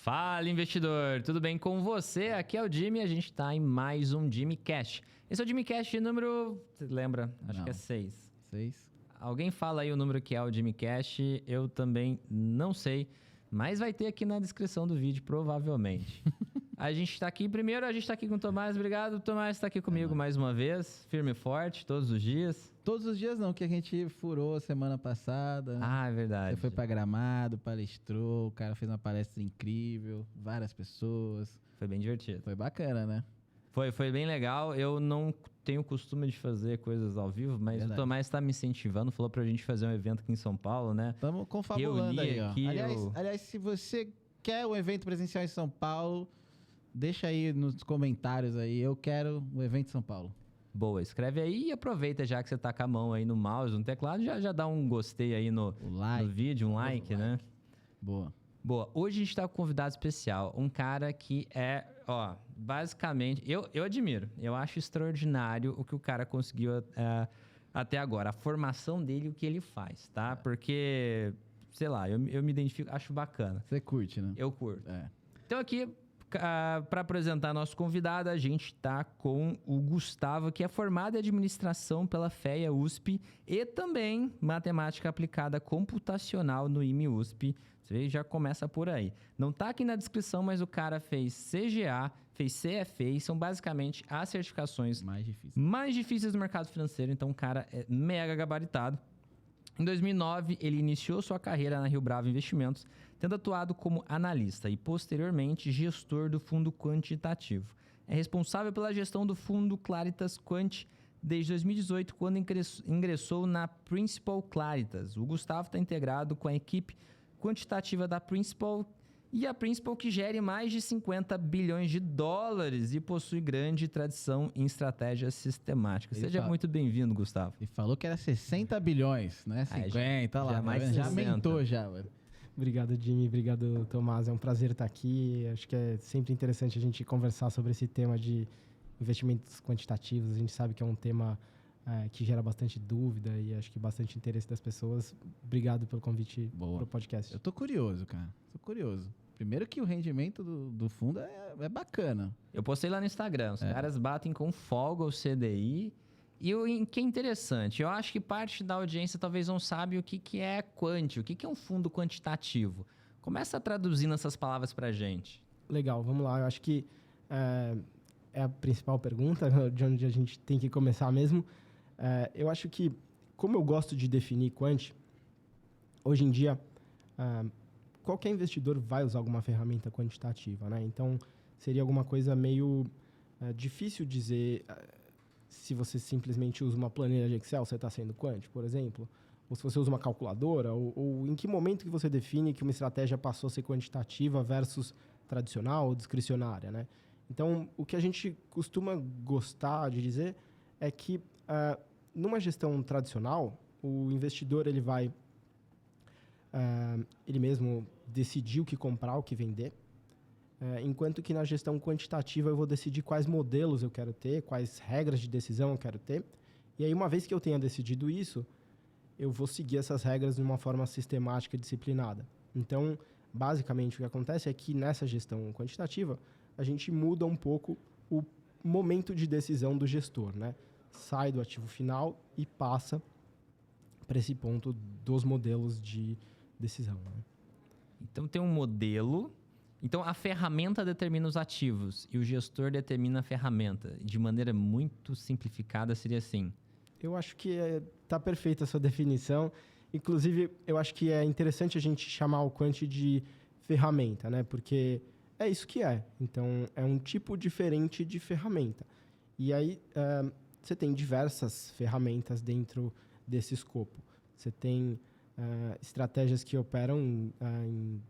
Fala, investidor! Tudo bem com você? Aqui é o Jimmy e a gente está em mais um Jimmy Cash. Esse é o Jimmy Cash número... Você lembra? Acho que é 6. 6. Alguém fala aí o número que é o Jimmy Cash, eu também não sei, mas vai ter aqui na descrição do vídeo, provavelmente. A gente está aqui, primeiro a gente está aqui com o Tomás, obrigado. O Tomás está aqui comigo mais uma vez, firme e forte, todos os dias. Todos os dias não, que a gente furou semana passada. Ah, é verdade. Você foi pra Gramado, palestrou, o cara fez uma palestra incrível, várias pessoas. Foi bem divertido. Foi bacana, né? Foi bem legal. Eu não tenho costume de fazer coisas ao vivo, mas verdade. O Tomás está me incentivando, falou pra gente fazer um evento aqui em São Paulo, né? Estamos confabulando aí, ó. Aliás, se você quer um evento presencial em São Paulo, deixa aí nos comentários aí, eu quero o evento em São Paulo. Boa, escreve aí e aproveita já que você tá com a mão aí no mouse, no teclado, já dá um gostei aí no vídeo, um like, né? Boa. Hoje a gente tá com um convidado especial, um cara que é, basicamente, eu admiro, eu acho extraordinário o que o cara conseguiu até agora, a formação dele e o que ele faz, tá? Porque, sei lá, eu me identifico, acho bacana. Você curte, né? Eu curto. Então aqui... para apresentar nosso convidado, a gente está com o Gustavo, que é formado em administração pela FEA USP e também matemática aplicada computacional no IME USP. Você já começa por aí. Não está aqui na descrição, mas o cara fez CGA, fez CFA, e são basicamente as certificações mais difíceis do mercado financeiro. Então o cara é mega gabaritado. Em 2009, ele iniciou sua carreira na Rio Bravo Investimentos, tendo atuado como analista e, posteriormente, gestor do fundo quantitativo. É responsável pela gestão do fundo Claritas Quant desde 2018, quando ingressou na Principal Claritas. O Gustavo está integrado com a equipe quantitativa da Principal e a Principal, que gere mais de 50 bilhões de dólares e possui grande tradição em estratégias sistemáticas. Seja muito bem-vindo, Gustavo. E falou que era 60 bilhões, né? 50 lá. Já aumentou já, velho. Obrigado, Jimmy. Obrigado, Tomás. É um prazer estar aqui. Acho que é sempre interessante a gente conversar sobre esse tema de investimentos quantitativos. A gente sabe que é um tema que gera bastante dúvida e acho que bastante interesse das pessoas. Obrigado pelo convite para o podcast. Eu tô curioso, cara. Tô curioso. Primeiro que o rendimento do fundo é bacana. Eu postei lá no Instagram. Os caras batem com folga o CDI. E o que é interessante, eu acho que parte da audiência talvez não sabe o que é quant, o que é um fundo quantitativo. Começa traduzindo essas palavras pra gente. Legal, vamos lá. Eu acho que é a principal pergunta, de onde a gente tem que começar mesmo. Eu acho que, como eu gosto de definir quant, hoje em dia... qualquer investidor vai usar alguma ferramenta quantitativa, né? Então, seria alguma coisa meio difícil dizer se você simplesmente usa uma planilha de Excel, você está sendo quant, por exemplo, ou se você usa uma calculadora, ou em que momento que você define que uma estratégia passou a ser quantitativa versus tradicional ou discricionária, né? Então, o que a gente costuma gostar de dizer é que, numa gestão tradicional, o investidor ele vai... ele mesmo decidir o que comprar, o que vender, enquanto que na gestão quantitativa eu vou decidir quais modelos eu quero ter, quais regras de decisão eu quero ter, e aí uma vez que eu tenha decidido isso, eu vou seguir essas regras de uma forma sistemática e disciplinada. Então, basicamente, o que acontece é que nessa gestão quantitativa, a gente muda um pouco o momento de decisão do gestor, né? Sai do ativo final e passa para esse ponto dos modelos de decisão, né? Então tem um modelo, então a ferramenta determina os ativos e o gestor determina a ferramenta. De maneira muito simplificada seria assim. Eu acho que está perfeita a sua definição. Inclusive, eu acho que é interessante a gente chamar o quant de ferramenta, né? Porque é isso que é. Então, é um tipo diferente de ferramenta. E aí, você tem diversas ferramentas dentro desse escopo. Você tem estratégias que operam em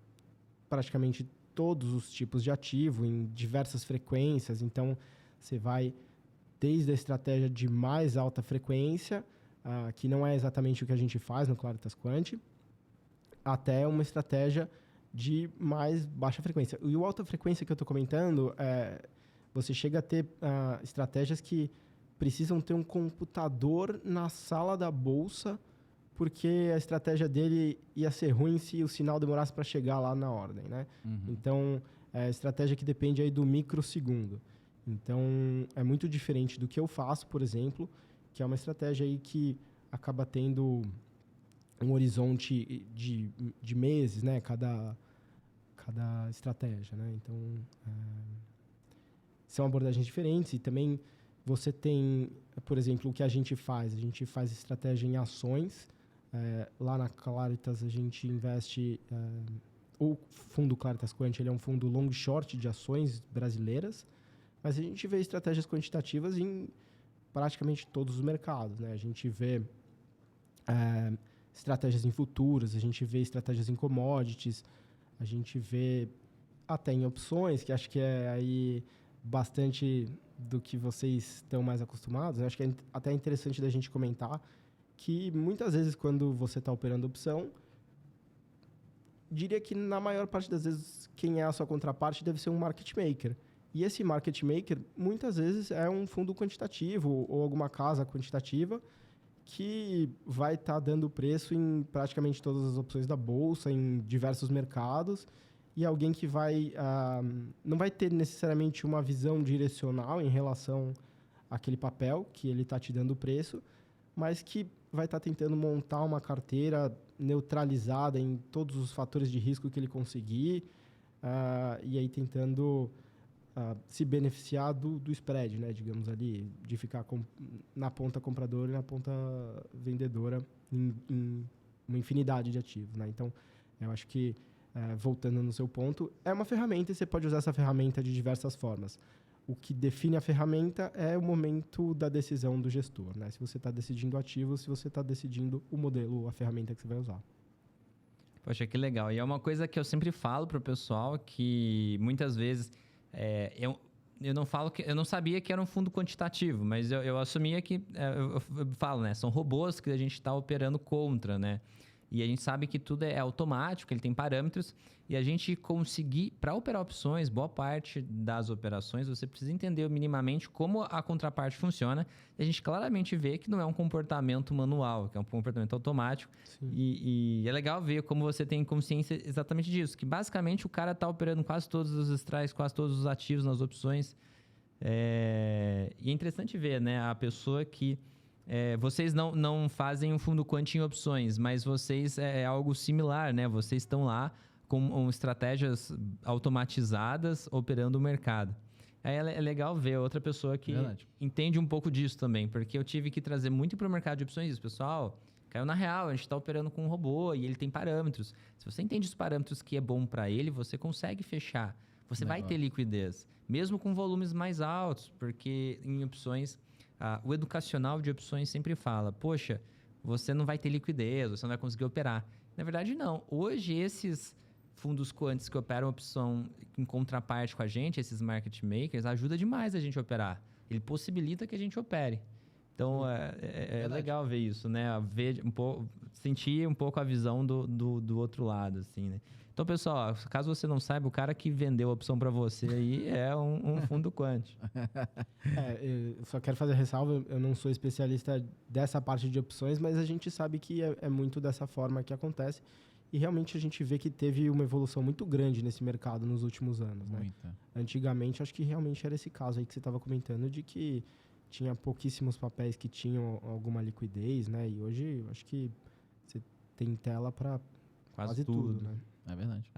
praticamente todos os tipos de ativo, em diversas frequências. Então, você vai desde a estratégia de mais alta frequência, que não é exatamente o que a gente faz no Claritas Quant, até uma estratégia de mais baixa frequência. E o alta frequência que eu estou comentando, você chega a ter estratégias que precisam ter um computador na sala da bolsa porque a estratégia dele ia ser ruim se o sinal demorasse para chegar lá na ordem, né? Então, é a estratégia que depende aí do microsegundo. Então, é muito diferente do que eu faço, por exemplo, que é uma estratégia aí que acaba tendo um horizonte de meses, né? Cada estratégia, né? Então, são abordagens diferentes e também você tem, por exemplo, o que a gente faz estratégia em ações. Lá na Claritas a gente investe, o fundo Claritas Quant, ele é um fundo long short de ações brasileiras, mas a gente vê estratégias quantitativas em praticamente todos os mercados, né? A gente vê estratégias em futuros, a gente vê estratégias em commodities, a gente vê até em opções, que acho que é aí bastante do que vocês estão mais acostumados. Eu acho que é até interessante da gente comentar que muitas vezes quando você está operando opção, diria que na maior parte das vezes quem é a sua contraparte deve ser um market maker. E esse market maker muitas vezes é um fundo quantitativo ou alguma casa quantitativa que vai estar dando preço em praticamente todas as opções da bolsa, em diversos mercados, e alguém que não vai ter necessariamente uma visão direcional em relação àquele papel que ele está te dando preço, mas que vai estar tentando montar uma carteira neutralizada em todos os fatores de risco que ele conseguir, e aí tentando se beneficiar do spread, né, digamos ali, de ficar na ponta compradora e na ponta vendedora em uma infinidade de ativos, né? Então, eu acho que, voltando no seu ponto, é uma ferramenta e você pode usar essa ferramenta de diversas formas. O que define a ferramenta é o momento da decisão do gestor, né? Se você está decidindo ativo, se você está decidindo o modelo, a ferramenta que você vai usar. Poxa, que legal. E é uma coisa que eu sempre falo para o pessoal, que muitas vezes eu não sabia que era um fundo quantitativo, mas eu assumia que, eu falo, né? São robôs que a gente está operando contra, né? E a gente sabe que tudo é automático, ele tem parâmetros, e a gente conseguir, para operar opções, boa parte das operações, você precisa entender minimamente como a contraparte funciona, e a gente claramente vê que não é um comportamento manual, que é um comportamento automático, e é legal ver como você tem consciência exatamente disso, que basicamente o cara está operando quase todos os strikes, quase todos os ativos nas opções, e é interessante ver, né, a pessoa que... vocês não fazem um fundo quant em opções, mas vocês é algo similar, né? Vocês estão lá com estratégias automatizadas operando o mercado. Aí é legal ver outra pessoa que entende um pouco disso também, porque eu tive que trazer muito para o mercado de opções isso. Pessoal, caiu na real, a gente está operando com um robô e ele tem parâmetros. Se você entende os parâmetros que é bom para ele, você consegue fechar. Você vai ter liquidez, mesmo com volumes mais altos, porque em opções... o educacional de opções sempre fala, poxa, você não vai ter liquidez, você não vai conseguir operar. Na verdade, não. Hoje, esses fundos quants que operam opção em contraparte com a gente, esses market makers, ajuda demais a gente a operar. Ele possibilita que a gente opere. Então, é legal ver isso, né? Ver sentir um pouco a visão do outro lado, assim, né? Então, pessoal, caso você não saiba, o cara que vendeu a opção para você aí é um fundo quant. Eu só quero fazer ressalva, eu não sou especialista dessa parte de opções, mas a gente sabe que é muito dessa forma que acontece. E realmente a gente vê que teve uma evolução muito grande nesse mercado nos últimos anos, né? Antigamente, acho que realmente era esse caso aí que você estava comentando, de que tinha pouquíssimos papéis que tinham alguma liquidez, né? E hoje, acho que você tem tela para quase tudo, né? É verdade.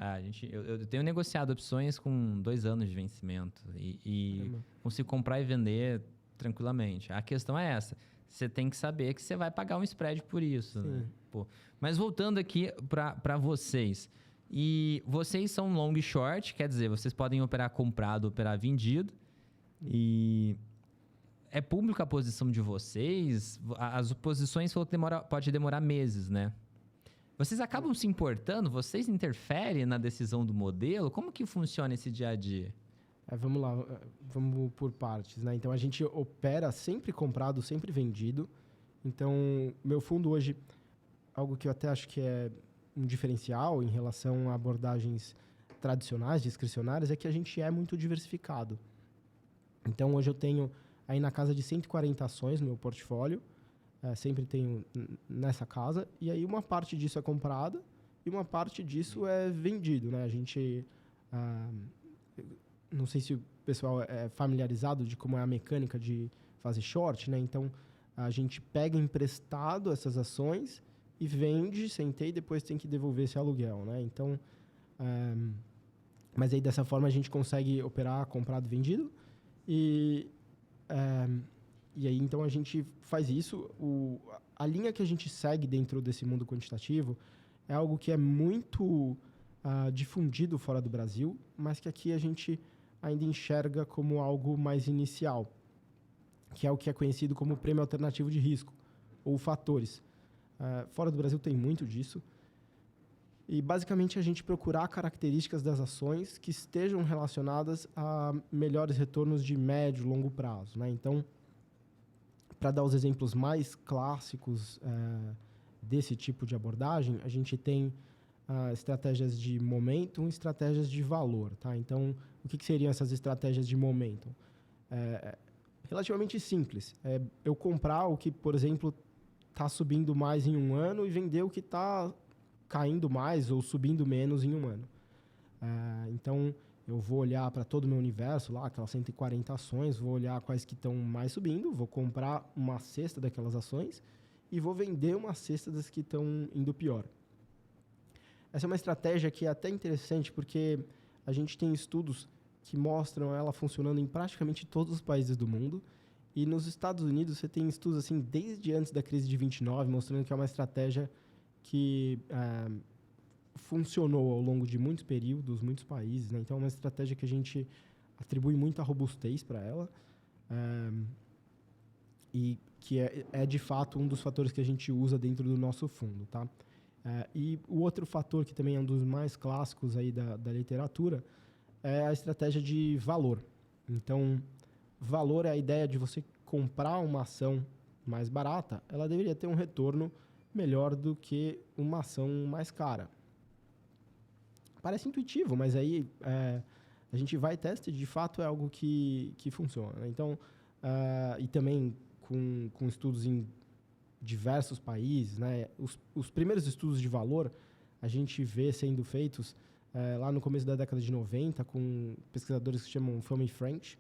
Eu tenho negociado opções com 2 anos de vencimento e consigo comprar e vender tranquilamente. A questão é essa. Você tem que saber que você vai pagar um spread por isso, né? Mas voltando aqui para vocês. E vocês são long e short, quer dizer, vocês podem operar comprado, operar vendido. E é pública a posição de vocês? As posições falou que pode demorar meses, né? Vocês acabam se importando? Vocês interferem na decisão do modelo? Como que funciona esse dia a dia? Vamos lá, vamos por partes, né? Então, a gente opera sempre comprado, sempre vendido. Então, meu fundo hoje, algo que eu até acho que é um diferencial em relação a abordagens tradicionais, discricionárias, é que a gente é muito diversificado. Então, hoje eu tenho aí na casa de 140 ações no meu portfólio. sempre tenho nessa casa, e aí uma parte disso é comprada e uma parte disso é vendido, né? A gente, não sei se o pessoal é familiarizado de como é a mecânica de fazer short, né? Então, a gente pega emprestado essas ações e vende, e depois tem que devolver esse aluguel, né? Então, mas aí dessa forma a gente consegue operar comprado e vendido e aí então a gente faz isso. A linha que a gente segue dentro desse mundo quantitativo é algo que é muito difundido fora do Brasil, mas que aqui a gente ainda enxerga como algo mais inicial, que é o que é conhecido como prêmio alternativo de risco, ou fatores. Fora do Brasil tem muito disso. E, basicamente, a gente procurar características das ações que estejam relacionadas a melhores retornos de médio e longo prazo, né? Então, para dar os exemplos mais clássicos desse tipo de abordagem, a gente tem estratégias de momentum e estratégias de valor, tá? Então, o que seriam essas estratégias de momentum? Relativamente simples. Eu comprar o que, por exemplo, está subindo mais em um ano e vender o que está caindo mais ou subindo menos em um ano. Então, eu vou olhar para todo o meu universo, lá, aquelas 140 ações, vou olhar quais que estão mais subindo, vou comprar uma cesta daquelas ações e vou vender uma cesta das que estão indo pior. Essa é uma estratégia que é até interessante porque a gente tem estudos que mostram ela funcionando em praticamente todos os países do mundo. E nos Estados Unidos você tem estudos assim desde antes da crise de 29, mostrando que é uma estratégia que funcionou ao longo de muitos períodos, muitos países, né? Então é uma estratégia que a gente atribui muita robustez para ela e que é de fato um dos fatores que a gente usa dentro do nosso fundo, tá? E o outro fator que também é um dos mais clássicos aí da literatura é a estratégia de valor. Então, valor é a ideia de você comprar uma ação mais barata, ela deveria ter um retorno melhor do que uma ação mais cara. Parece intuitivo, mas aí a gente vai e testa e de fato é algo que funciona, né? Então, e também com estudos em diversos países, né? Os primeiros estudos de valor a gente vê sendo feitos lá no começo da década de 90 com pesquisadores que se chamam Fama e French.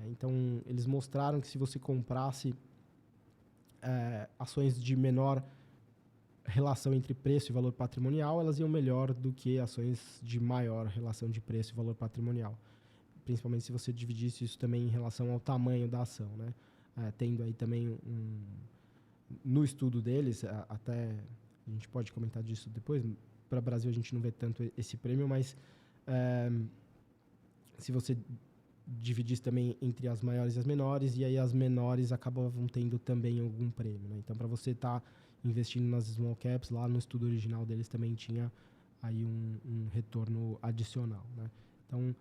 Então, eles mostraram que se você comprasse ações de menor relação entre preço e valor patrimonial, elas iam melhor do que ações de maior relação de preço e valor patrimonial. Principalmente se você dividisse isso também em relação ao tamanho da ação, né? Tendo aí também no estudo deles, até a gente pode comentar disso depois, para o Brasil a gente não vê tanto esse prêmio, mas se você dividisse também entre as maiores e as menores, e aí as menores acabavam tendo também algum prêmio, né? Então, para você estar investindo nas small caps, lá no estudo original deles também tinha aí um retorno adicional, né? Então,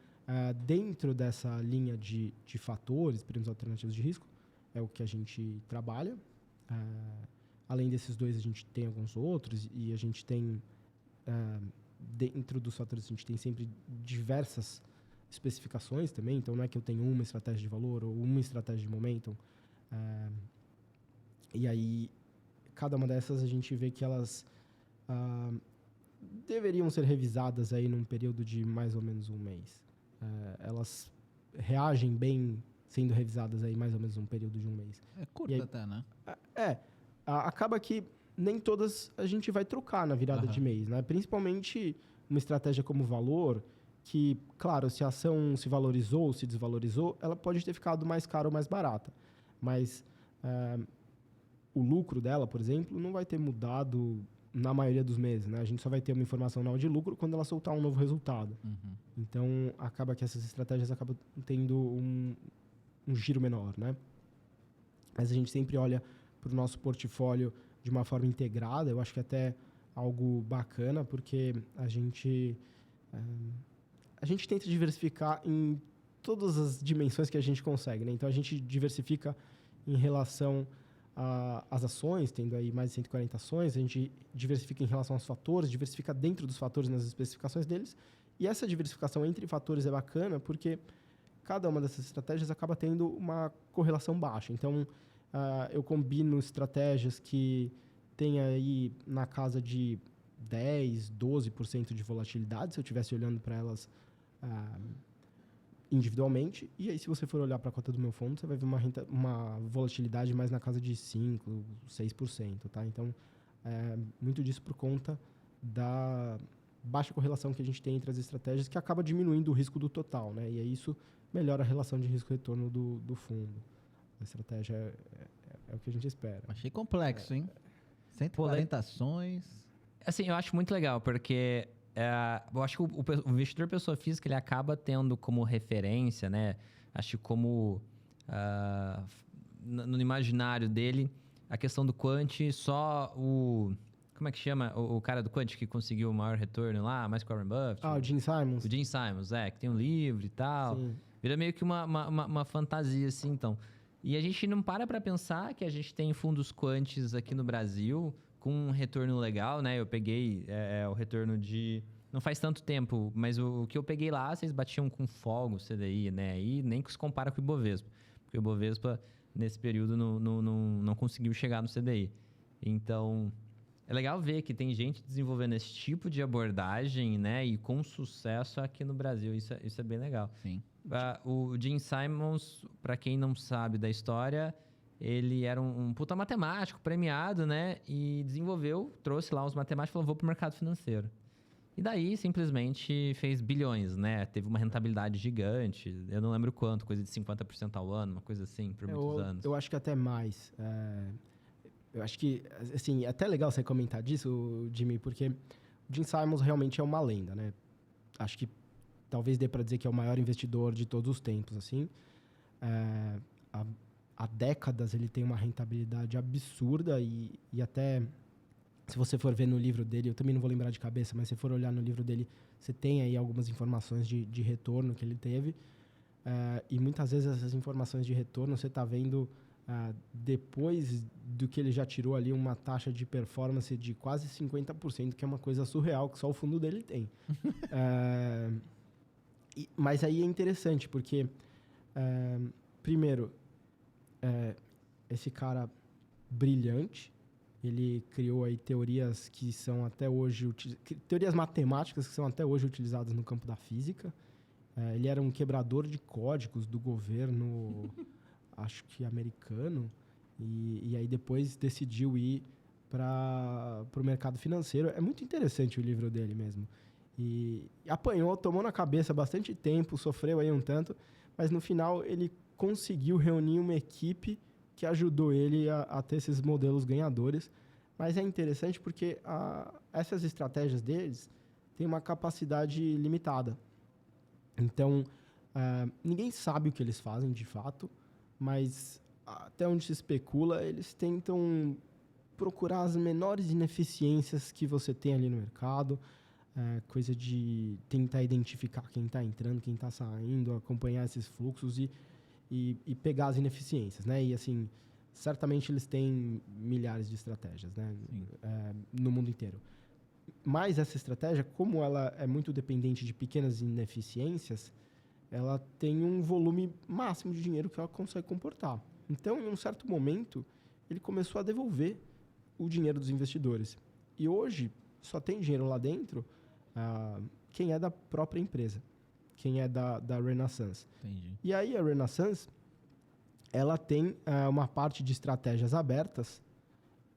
dentro dessa linha de fatores, prêmios alternativos de risco, é o que a gente trabalha. Além desses dois, a gente tem alguns outros, e a gente tem, dentro dos fatores, a gente tem sempre diversas especificações também. Então, não é que eu tenho uma estratégia de valor ou uma estratégia de momentum. E aí, cada uma dessas, a gente vê que elas deveriam ser revisadas aí num período de mais ou menos um mês. Elas reagem bem sendo revisadas aí mais ou menos num período de um mês. É curto aí, até, né? Acaba que nem todas a gente vai trocar na virada de mês, né? Principalmente uma estratégia como valor, que, claro, se a ação se valorizou ou se desvalorizou, ela pode ter ficado mais cara ou mais barata. Mas o lucro dela, por exemplo, não vai ter mudado na maioria dos meses, né? A gente só vai ter uma informação nova de lucro quando ela soltar um novo resultado. Então, acaba que essas estratégias acabam tendo um giro menor, né? Mas a gente sempre olha para o nosso portfólio de uma forma integrada. Eu acho que até algo bacana, porque a gente tenta diversificar em todas as dimensões que a gente consegue, né? Então, a gente diversifica em relação às ações, tendo aí mais de 140 ações. A gente diversifica em relação aos fatores, diversifica dentro dos fatores nas especificações deles. E essa diversificação entre fatores é bacana porque cada uma dessas estratégias acaba tendo uma correlação baixa. Então, eu combino estratégias que tem aí na casa de 10%, 12% de volatilidade, se eu estivesse olhando para elas individualmente. E aí, se você for olhar para a cota do meu fundo, você vai ver uma volatilidade mais na casa de 5%, 6%. Tá? Então, muito disso por conta da baixa correlação que a gente tem entre as estratégias, que acaba diminuindo o risco do total. Né? E aí, isso melhora a relação de risco-retorno do fundo. A estratégia é o que a gente espera. Achei complexo, hein? 140 ações. Assim, eu acho muito legal, porque eu acho que o investidor pessoa física, ele acaba tendo como referência, né? Acho que como no imaginário dele, a questão do quant, só o... Como é que chama o cara do quant que conseguiu o maior retorno lá, mais que o Warren Buffett? O Gene Simons. O Gene Simons, que tem um livro e tal. Sim. Vira meio que uma fantasia, assim, então. E a gente não para pensar que a gente tem fundos quantes aqui no Brasil com um retorno legal, né? Eu peguei o retorno de... Não faz tanto tempo, mas o que eu peguei lá, vocês batiam com folga o CDI, né? E nem que se compara com o Ibovespa. Porque o Ibovespa, nesse período, não conseguiu chegar no CDI. Então, é legal ver que tem gente desenvolvendo esse tipo de abordagem, né? E com sucesso aqui no Brasil. Isso é bem legal. Sim. O Gene Simons, para quem não sabe da história, ele era um puta matemático premiado, né? E trouxe lá uns matemáticos e falou, vou pro mercado financeiro. E daí, simplesmente, fez bilhões, né? Teve uma rentabilidade gigante. Eu não lembro quanto, coisa de 50% ao ano, uma coisa assim, por muitos anos. Eu acho que até mais. Eu acho que, assim, é até legal você comentar disso, Jimmy, porque o Gene Simons realmente é uma lenda, né? Acho que talvez dê para dizer que é o maior investidor de todos os tempos, assim. Há décadas ele tem uma rentabilidade absurda e até, se você for ver no livro dele, eu também não vou lembrar de cabeça, mas se for olhar no livro dele, você tem aí algumas informações de retorno que ele teve. E muitas vezes essas informações de retorno você está vendo depois do que ele já tirou ali uma taxa de performance de quase 50%, que é uma coisa surreal que só o fundo dele tem. Mas aí é interessante, porque, primeiro, esse cara brilhante, ele criou aí teorias que são até hoje... teorias matemáticas que são até hoje utilizadas no campo da física. Ele era um quebrador de códigos do governo, acho que americano, e aí depois decidiu ir para o mercado financeiro. É muito interessante o livro dele mesmo. E apanhou, tomou na cabeça bastante tempo, sofreu aí um tanto, mas no final ele conseguiu reunir uma equipe que ajudou ele a ter esses modelos ganhadores. Mas é interessante porque essas estratégias deles têm uma capacidade limitada. Então, ninguém sabe o que eles fazem de fato, mas até onde se especula, eles tentam procurar as menores ineficiências que você tem ali no mercado, coisa de tentar identificar quem está entrando, quem está saindo, acompanhar esses fluxos e pegar as ineficiências, né? E assim, certamente eles têm milhares de estratégias, né? No mundo inteiro. Mas essa estratégia, como ela é muito dependente de pequenas ineficiências, ela tem um volume máximo de dinheiro que ela consegue comportar. Então, em um certo momento, ele começou a devolver o dinheiro dos investidores. E hoje, só tem dinheiro lá dentro quem é da própria empresa, quem é da Renaissance. Entendi. E aí, a Renaissance, ela tem uma parte de estratégias abertas,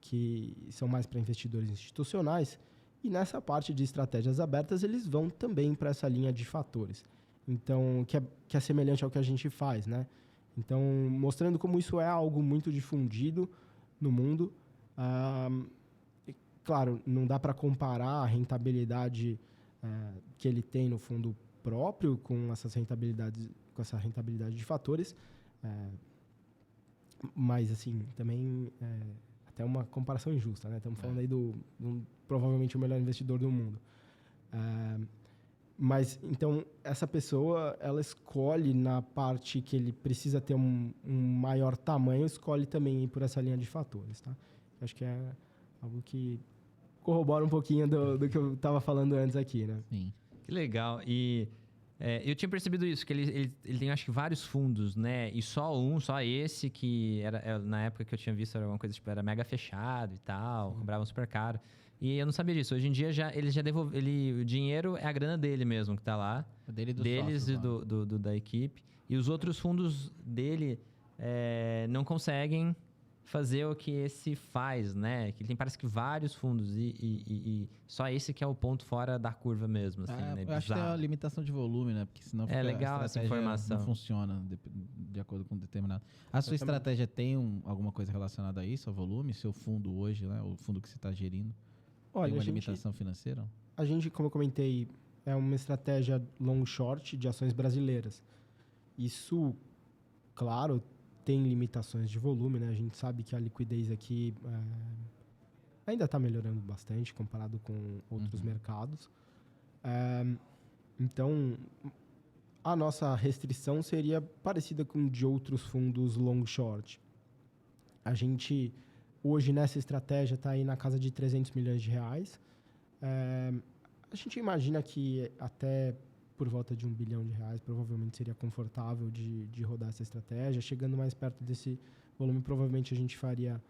que são mais para investidores institucionais, e nessa parte de estratégias abertas, eles vão também para essa linha de fatores. Então, que é semelhante ao que a gente faz, né? Então, mostrando como isso é algo muito difundido no mundo. Claro, não dá para comparar a rentabilidade que ele tem no fundo próprio com essa rentabilidade de fatores. Mas, assim, também até uma comparação injusta, né? Estamos falando aí do provavelmente o melhor investidor do mundo. Mas, então, essa pessoa, ela escolhe na parte que ele precisa ter um maior tamanho, escolhe também ir por essa linha de fatores, tá? Acho que é algo que corrobora um pouquinho do que eu estava falando antes aqui, né? Sim. Que legal. E Eu tinha percebido isso, que ele tem, acho que, vários fundos, né? E só esse, que na época que eu tinha visto, era alguma coisa, tipo, era mega fechado e tal, cobrava super caro. E eu não sabia disso. Hoje em dia, ele já devolve... o dinheiro é a grana dele mesmo que tá lá. Deles e da equipe. E os outros fundos dele não conseguem fazer o que esse faz, né? Que ele tem, parece que, vários fundos e só esse que é o ponto fora da curva mesmo, assim, né? Eu acho que é uma limitação de volume, né? Porque senão legal essa informação. não funciona de acordo com determinado... A sua estratégia tem alguma coisa relacionada a isso, ao volume? Seu fundo hoje, né? O fundo que você está gerindo? Olha, tem uma limitação financeira? A gente, como eu comentei, é uma estratégia long short de ações brasileiras. Isso, claro, tem limitações de volume, né? A gente sabe que a liquidez aqui ainda está melhorando bastante comparado com outros mercados. Então, a nossa restrição seria parecida com de outros fundos long short. A gente, hoje, nessa estratégia, está aí na casa de 300 milhões de reais. A gente imagina que até por volta de R$1 bilhão, provavelmente seria confortável de rodar essa estratégia. Chegando mais perto desse volume, provavelmente a gente faria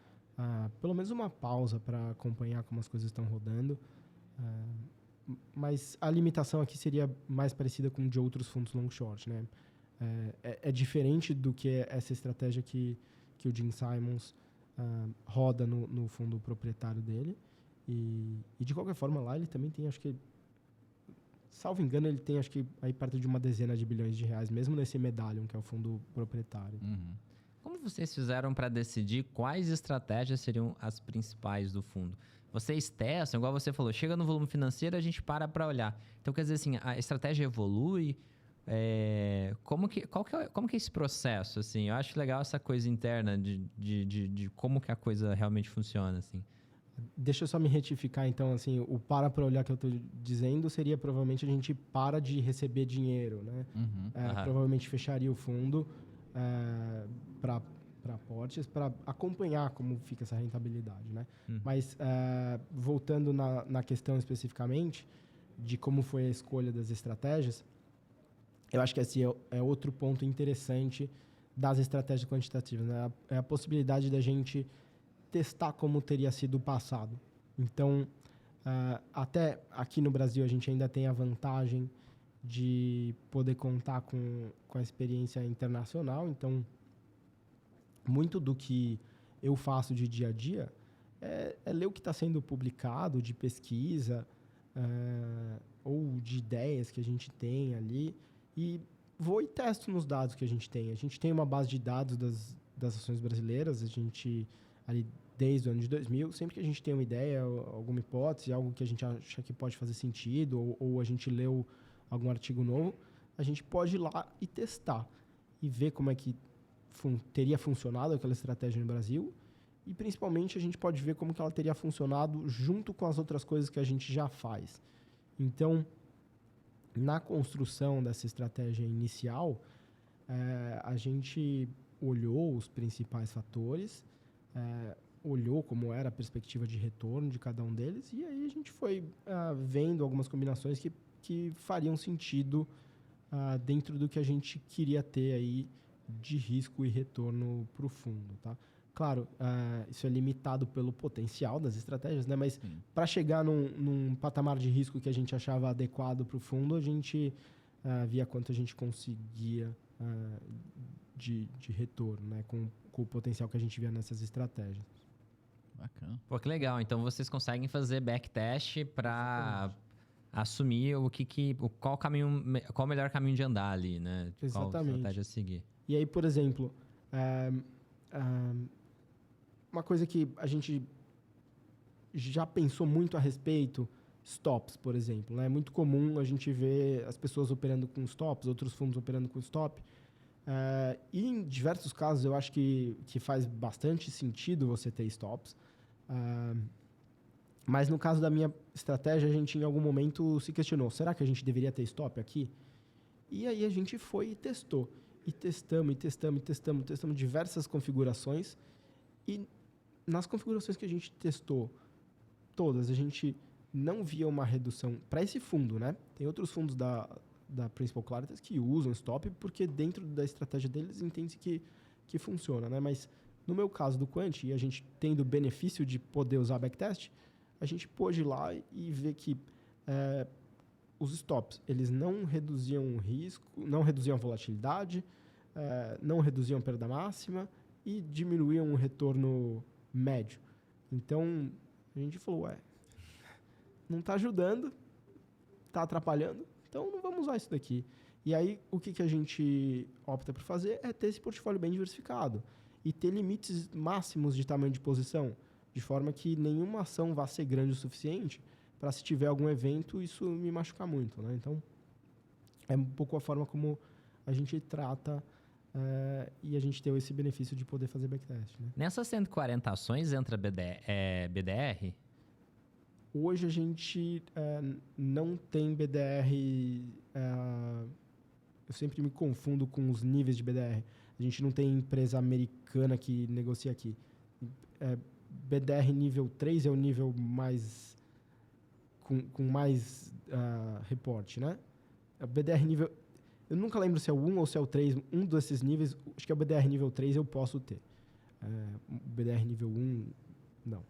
pelo menos uma pausa para acompanhar como as coisas estão rodando. Mas a limitação aqui seria mais parecida com de outros fundos long short, né? É diferente do que essa estratégia que o Jim Simons roda no fundo proprietário dele. E de qualquer forma, lá ele também tem, acho que, salvo engano, ele tem, acho que, aí perto de uma dezena de bilhões de reais, mesmo nesse Medallion, que é o fundo proprietário. Como vocês fizeram para decidir quais estratégias seriam as principais do fundo? Vocês testam, igual você falou, chega no volume financeiro, a gente para olhar. Então, quer dizer assim, a estratégia evolui? Como que é esse processo? Assim? Eu acho legal essa coisa interna de como que a coisa realmente funciona, assim. Deixa eu só me retificar, então, assim, o para olhar que eu estou dizendo seria provavelmente a gente para de receber dinheiro, né? Provavelmente fecharia o fundo para aportes, para acompanhar como fica essa rentabilidade, né? Mas, voltando na questão especificamente de como foi a escolha das estratégias, eu acho que esse é outro ponto interessante das estratégias quantitativas, né? É a possibilidade da gente testar como teria sido o passado. Então, até aqui no Brasil, a gente ainda tem a vantagem de poder contar com a experiência internacional. Então, muito do que eu faço de dia a dia é ler o que está sendo publicado de pesquisa ou de ideias que a gente tem ali e vou e testo nos dados que a gente tem. A gente tem uma base de dados das ações brasileiras, a gente ali desde o ano de 2000, sempre que a gente tem uma ideia, alguma hipótese, algo que a gente acha que pode fazer sentido, ou a gente leu algum artigo novo, a gente pode ir lá e testar e ver como é que teria funcionado aquela estratégia no Brasil e, principalmente, a gente pode ver como que ela teria funcionado junto com as outras coisas que a gente já faz. Então, na construção dessa estratégia inicial, a gente olhou os principais fatores, olhou como era a perspectiva de retorno de cada um deles e aí a gente foi vendo algumas combinações que fariam sentido dentro do que a gente queria ter aí de risco e retorno para o fundo, tá? Claro, isso é limitado pelo potencial das estratégias, né? Mas para chegar num patamar de risco que a gente achava adequado para o fundo, a gente via quanto a gente conseguia de retorno, né? Com o potencial que a gente via nessas estratégias. Bacana. Pô, que legal. Então, vocês conseguem fazer backtest para assumir qual o melhor caminho de andar ali, né? Exatamente. Qual estratégia a seguir. E aí, por exemplo, uma coisa que a gente já pensou muito a respeito, stops, por exemplo. É muito comum a gente ver as pessoas operando com stops, outros fundos operando com stop. E em diversos casos eu acho que faz bastante sentido você ter stops. Mas no caso da minha estratégia, a gente em algum momento se questionou, será que a gente deveria ter stop aqui? E aí a gente foi e testou. E testamos diversas configurações. E nas configurações que a gente testou, todas, a gente não via uma redução para esse fundo, né? Tem outros fundos da da Principal Claritas que usam stop, porque dentro da estratégia deles entende que funciona, né? Mas no meu caso do Quant, e a gente tendo o benefício de poder usar backtest, a gente pôde ir lá e ver que os stops, eles não reduziam o risco, não reduziam a volatilidade, não reduziam a perda máxima e diminuíam o retorno médio. Então, a gente falou, não está ajudando, está atrapalhando, então não vamos usar isso daqui. E aí, o que a gente opta por fazer é ter esse portfólio bem diversificado e ter limites máximos de tamanho de posição, de forma que nenhuma ação vá ser grande o suficiente para, se tiver algum evento, isso me machucar muito, né? Então, é um pouco a forma como a gente trata e a gente tem esse benefício de poder fazer backtest, né? Nessas 140 ações entra BDR? Hoje a gente não tem BDR. Eu sempre me confundo com os níveis de BDR. A gente não tem empresa americana que negocia aqui. BDR nível 3 é o nível mais com mais reporte, né? A BDR nível... Eu nunca lembro se é o 1 ou se é o 3. Um desses níveis, acho que é o BDR nível 3 eu posso ter. BDR nível 1, não.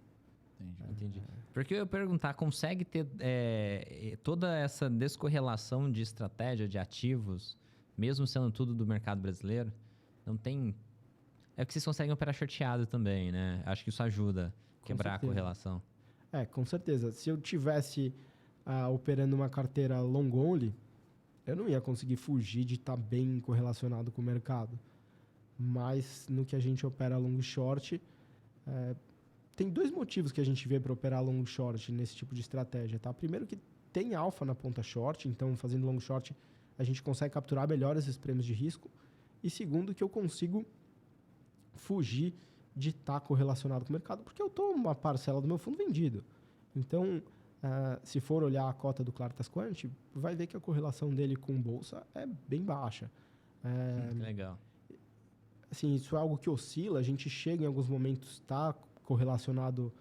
Entendi. Porque eu ia perguntar, consegue ter toda essa descorrelação de estratégia de ativos, mesmo sendo tudo do mercado brasileiro? Não tem... É que vocês conseguem operar shorteado também, né? Acho que isso ajuda a quebrar a correlação. Com certeza. Se eu tivesse operando uma carteira long only, eu não ia conseguir fugir de estar bem correlacionado com o mercado. Mas no que a gente opera long short, tem 2 motivos que a gente vê para operar long short nesse tipo de estratégia, tá? Primeiro que tem alfa na ponta short, então fazendo long short a gente consegue capturar melhor esses prêmios de risco. E segundo que eu consigo fugir de estar correlacionado com o mercado, porque eu estou uma parcela do meu fundo vendido. Então, se for olhar a cota do Claritas Quant, vai ver que a correlação dele com bolsa é bem baixa. Legal. Assim, isso é algo que oscila, a gente chega em alguns momentos, está correlacionado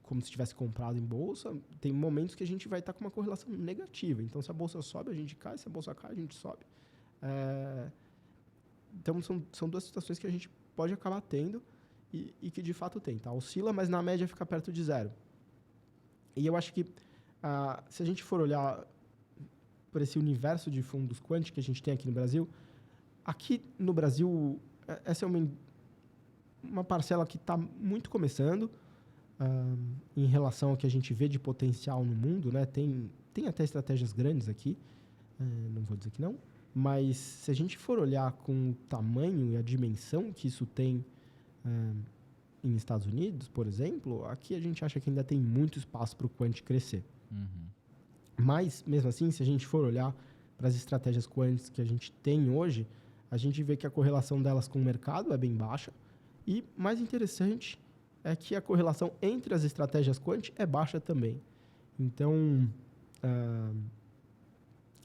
como se tivesse comprado em bolsa. Tem momentos que a gente vai estar com uma correlação negativa. Então, se a bolsa sobe, a gente cai. Se a bolsa cai, a gente sobe. Então, são 2 situações que a gente pode acabar tendo e que, de fato, tem. Tá? Oscila, mas, na média, fica perto de 0. E eu acho que, se a gente for olhar por esse universo de fundos quant que a gente tem aqui no Brasil, aqui no Brasil, essa é uma parcela que está muito começando em relação ao que a gente vê de potencial no mundo, né? Tem até estratégias grandes aqui, não vou dizer que não, mas se a gente for olhar com o tamanho e a dimensão que isso tem em Estados Unidos, por exemplo, aqui a gente acha que ainda tem muito espaço para o quant crescer. Uhum. Mas, mesmo assim, se a gente for olhar para as estratégias quants que a gente tem hoje, a gente vê que a correlação delas com o mercado é bem baixa. E, mais interessante, é que a correlação entre as estratégias quant é baixa também. Então,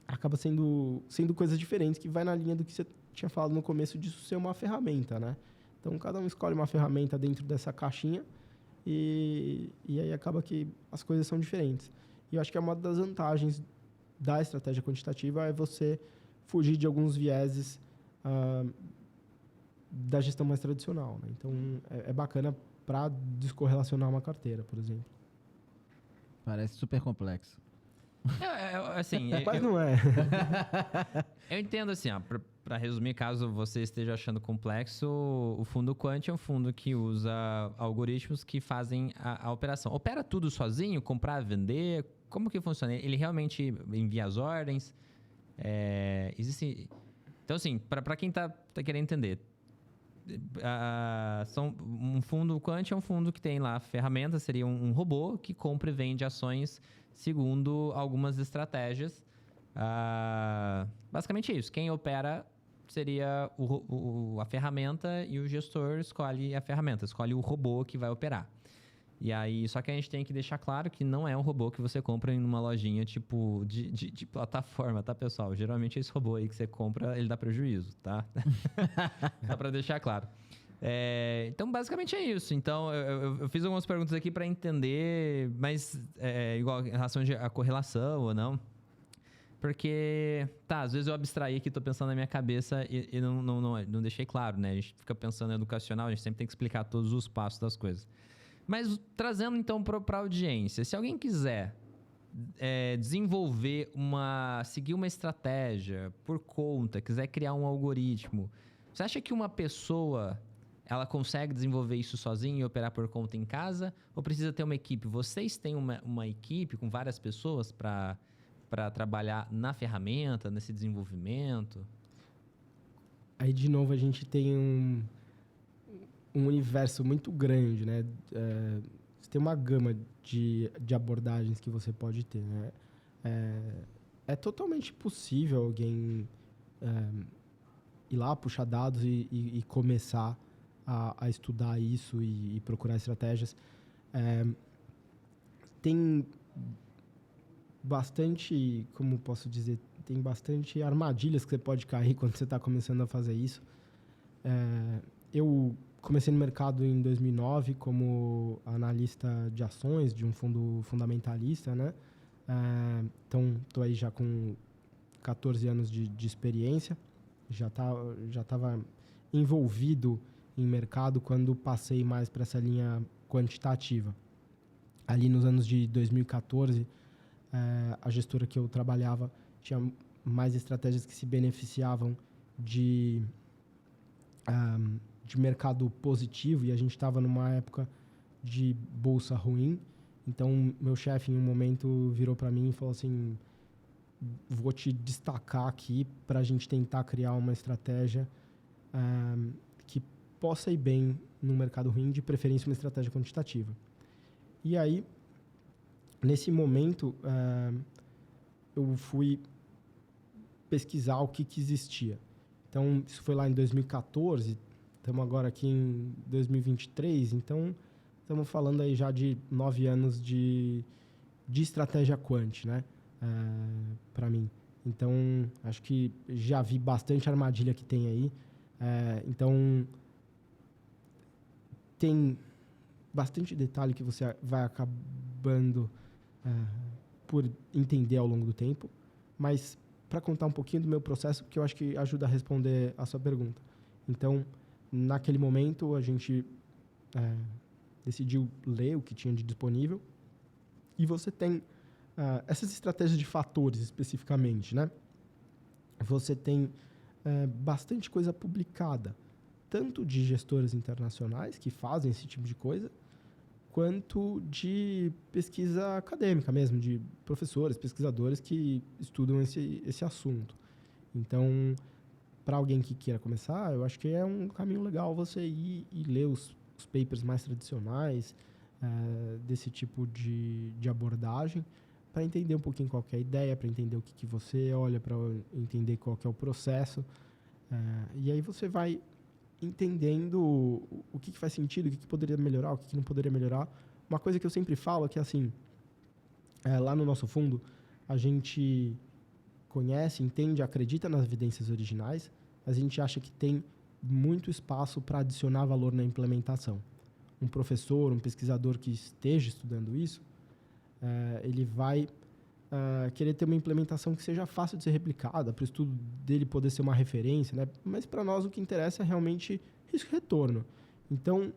acaba sendo coisas diferentes, que vai na linha do que você tinha falado no começo, disso ser uma ferramenta, né? Então, cada um escolhe uma ferramenta dentro dessa caixinha e aí acaba que as coisas são diferentes. E eu acho que uma das vantagens da estratégia quantitativa é você fugir de alguns vieses da gestão mais tradicional, né? Então, é bacana para descorrelacionar uma carteira, por exemplo. Parece super complexo. Assim, mas não é. Eu entendo assim, para resumir, caso você esteja achando complexo, o fundo Quant é um fundo que usa algoritmos que fazem a operação. Opera tudo sozinho? Comprar, vender? Como que funciona? Ele realmente envia as ordens? Existe... Então, assim, para quem tá querendo entender, um fundo Quant é um fundo que tem lá ferramentas, seria um robô que compra e vende ações segundo algumas estratégias. Basicamente é isso. Quem opera seria a ferramenta e o gestor escolhe a ferramenta, escolhe o robô que vai operar. E aí, só que a gente tem que deixar claro que não é um robô que você compra em uma lojinha tipo de plataforma, tá, pessoal? Geralmente esse robô aí que você compra, ele dá prejuízo, tá? Só para deixar claro. Então, basicamente é isso. Então, eu fiz algumas perguntas aqui para entender, mas igual em relação à correlação ou não. Porque, às vezes eu abstraí aqui, tô pensando na minha cabeça e não deixei claro, né? A gente fica pensando em educacional, a gente sempre tem que explicar todos os passos das coisas. Mas trazendo então para a audiência, se alguém quiser seguir uma estratégia por conta, quiser criar um algoritmo, você acha que uma pessoa ela consegue desenvolver isso sozinha e operar por conta em casa? Ou precisa ter uma equipe? Vocês têm uma equipe com várias pessoas para trabalhar na ferramenta, nesse desenvolvimento? Aí, de novo, a gente tem um universo muito grande, né? Você tem uma gama de abordagens que você pode ter, né? É totalmente possível alguém ir lá, puxar dados e começar a estudar isso e procurar estratégias. Tem bastante, como posso dizer, tem bastante armadilhas que você pode cair quando você está começando a fazer isso. Eu comecei no mercado em 2009 como analista de ações de um fundo fundamentalista, né? Então, estou aí já com 14 anos de experiência. Já estava envolvido em mercado quando passei mais para essa linha quantitativa. Ali nos anos de 2014, a gestora que eu trabalhava tinha mais estratégias que se beneficiavam de mercado positivo, e a gente estava numa época de bolsa ruim. Então, meu chefe, em um momento, virou para mim e falou assim: vou te destacar aqui para a gente tentar criar uma estratégia que possa ir bem no mercado ruim, de preferência uma estratégia quantitativa. E aí, nesse momento, eu fui pesquisar o que existia. Então, isso foi lá em 2014, estamos agora aqui em 2023, então estamos falando aí já de 9 anos de estratégia quant, né? Para mim. Então, acho que já vi bastante armadilha que tem aí. Então, tem bastante detalhe que você vai acabando por entender ao longo do tempo, mas para contar um pouquinho do meu processo, que eu acho que ajuda a responder a sua pergunta. Então, naquele momento, a gente decidiu ler o que tinha de disponível, e você tem essas estratégias de fatores especificamente, né? Você tem bastante coisa publicada, tanto de gestoras internacionais que fazem esse tipo de coisa, quanto de pesquisa acadêmica mesmo, de professores, pesquisadores que estudam esse assunto. Então, para alguém que queira começar, eu acho que é um caminho legal você ir e ler os papers mais tradicionais desse tipo de abordagem, para entender um pouquinho qual que é a ideia, para entender o que você olha, para entender qual que é o processo. E aí você vai entendendo o que faz sentido, o que poderia melhorar, o que não poderia melhorar. Uma coisa que eu sempre falo é que, assim, lá no nosso fundo, a gente conhece, entende, acredita nas evidências originais, mas a gente acha que tem muito espaço para adicionar valor na implementação. Um professor, um pesquisador que esteja estudando isso, ele vai querer ter uma implementação que seja fácil de ser replicada, para o estudo dele poder ser uma referência, né? Mas para nós o que interessa é realmente risco-retorno. Então,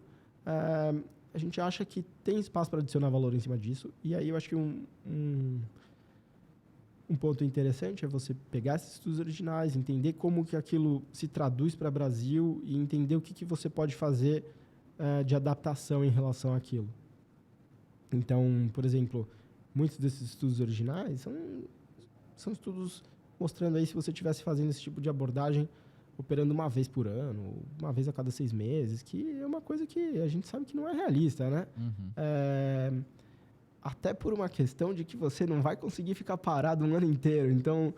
a gente acha que tem espaço para adicionar valor em cima disso, e aí eu acho que um ponto interessante é você pegar esses estudos originais, entender como que aquilo se traduz para o Brasil e entender o que você pode fazer de adaptação em relação àquilo. Então, por exemplo, muitos desses estudos originais são estudos mostrando aí se você estivesse fazendo esse tipo de abordagem, operando uma vez por ano, uma vez a cada 6 meses, que é uma coisa que a gente sabe que não é realista, né? Uhum. Até por uma questão de que você não vai conseguir ficar parado um ano inteiro. Então,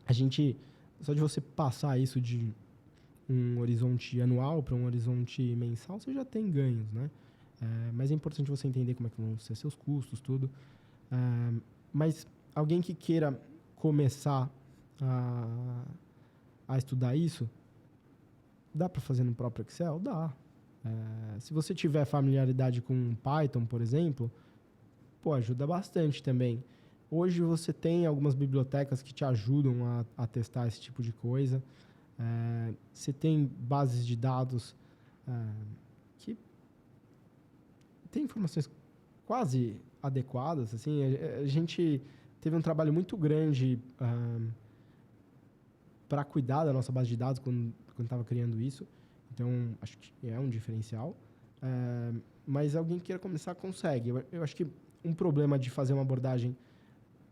a gente, só de você passar isso de um horizonte anual para um horizonte mensal, você já tem ganhos, né? Mas é importante você entender como é que vão ser seus custos, tudo. Mas alguém que queira começar a estudar isso, dá para fazer no próprio Excel? Dá. Se você tiver familiaridade com Python, por exemplo, ajuda bastante também. Hoje você tem algumas bibliotecas que te ajudam a testar esse tipo de coisa. Você tem bases de dados que tem informações quase adequadas. Assim, a gente teve um trabalho muito grande para cuidar da nossa base de dados quando estava criando isso. Então, acho que é um diferencial. Mas alguém que queira começar, consegue. Eu acho que um problema de fazer uma abordagem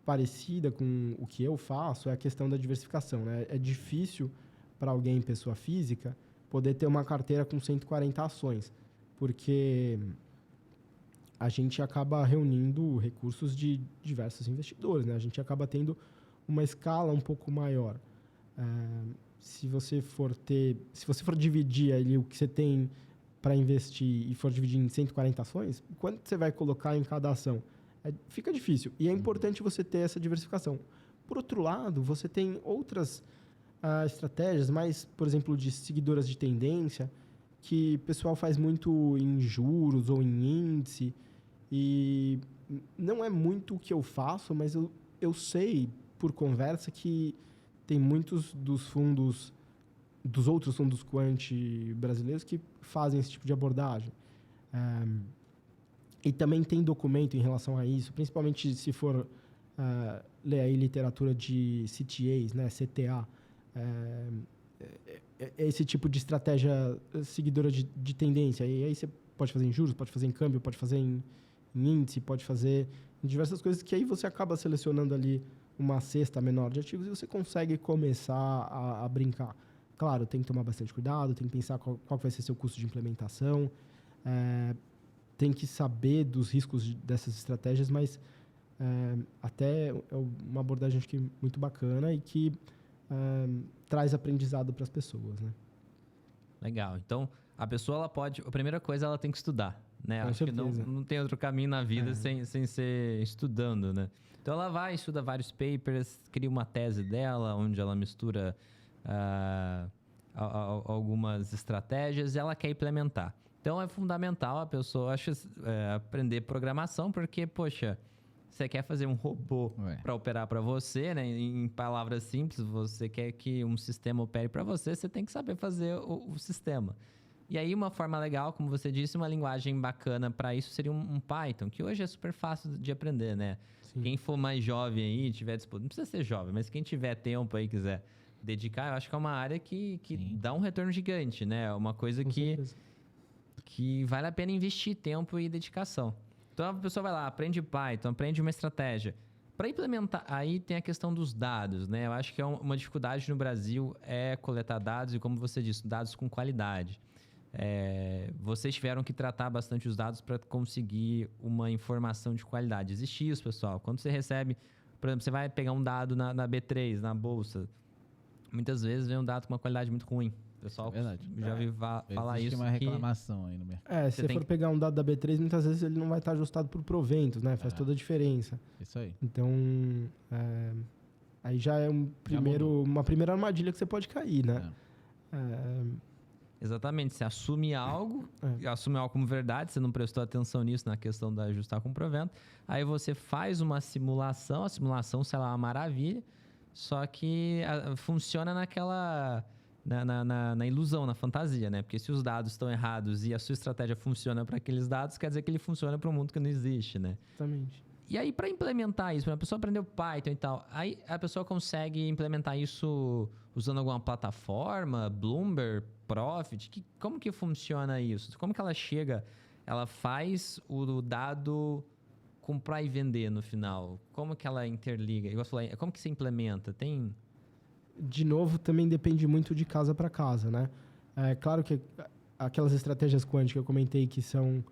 parecida com o que eu faço é a questão da diversificação, né? É difícil para alguém, pessoa física, poder ter uma carteira com 140 ações, porque a gente acaba reunindo recursos de diversos investidores, né? A gente acaba tendo uma escala um pouco maior. Se você for dividir ali o que você tem para investir e for dividir em 140 ações, quanto você vai colocar em cada ação? Fica difícil. E é importante você ter essa diversificação. Por outro lado, você tem outras estratégias, mais, por exemplo, de seguidoras de tendência, que o pessoal faz muito em juros ou em índice. E não é muito o que eu faço, mas eu sei, por conversa, que tem muitos dos outros fundos quant brasileiros que fazem esse tipo de abordagem. E também tem documento em relação a isso, principalmente se for ler aí literatura de CTAs, né, CTA, esse tipo de estratégia seguidora de tendência. E aí você pode fazer em juros, pode fazer em câmbio, pode fazer em índice, pode fazer em diversas coisas, que aí você acaba selecionando ali uma cesta menor de ativos e você consegue começar a brincar. Claro, tem que tomar bastante cuidado, tem que pensar qual vai ser seu custo de implementação, tem que saber dos riscos dessas estratégias, mas até é uma abordagem acho que muito bacana e que traz aprendizado para as pessoas, né? Legal. Então, a pessoa ela pode... A primeira coisa, ela tem que estudar, né? Com acho certeza. que não tem outro caminho na vida sem ser estudando, né? Então, ela vai, estuda vários papers, cria uma tese dela, onde ela mistura algumas estratégias e ela quer implementar. Então, é fundamental a pessoa aprender programação, porque, poxa, você quer fazer um robô para operar para você, né? Em palavras simples, você quer que um sistema opere para você, você tem que saber fazer o sistema. E aí, uma forma legal, como você disse, uma linguagem bacana para isso seria um Python, que hoje é super fácil de aprender, né? Sim. Quem for mais jovem aí, tiver disponível, não precisa ser jovem, mas quem tiver tempo aí, quiser dedicar, eu acho que é uma área que dá um retorno gigante, né? Uma coisa que vale a pena investir tempo e dedicação. Então, a pessoa vai lá, aprende Python, aprende uma estratégia. Para implementar, aí tem a questão dos dados, né? Eu acho que uma dificuldade no Brasil é coletar dados e, como você disse, dados com qualidade. Vocês tiveram que tratar bastante os dados para conseguir uma informação de qualidade. Existe isso, pessoal. Quando você recebe, por exemplo, você vai pegar um dado na B3, na bolsa, muitas vezes vem um dado com uma qualidade muito ruim. O pessoal já ouviu falar isso. Existe uma reclamação aí no mercado. Se você for pegar um dado da B3, muitas vezes ele não vai estar ajustado por proventos, né? Faz toda a diferença. Isso aí. Então, aí já é uma primeira armadilha que você pode cair, né? Exatamente, você assume algo como verdade, você não prestou atenção nisso na questão da ajustar com provento, aí você faz uma simulação, a simulação, sei lá, é uma maravilha, só que funciona naquela... Na ilusão, na fantasia, né? Porque se os dados estão errados e a sua estratégia funciona para aqueles dados, quer dizer que ele funciona para um mundo que não existe, né? Exatamente. E aí, para implementar isso, a pessoa aprendeu Python e tal, aí a pessoa consegue implementar isso usando alguma plataforma, Bloomberg, Profit? Como que funciona isso? Como que ela chega, ela faz o dado comprar e vender no final? Como que ela interliga? Como que se implementa? De novo, também depende muito de casa para casa, né? É claro que aquelas estratégias quant que eu comentei que são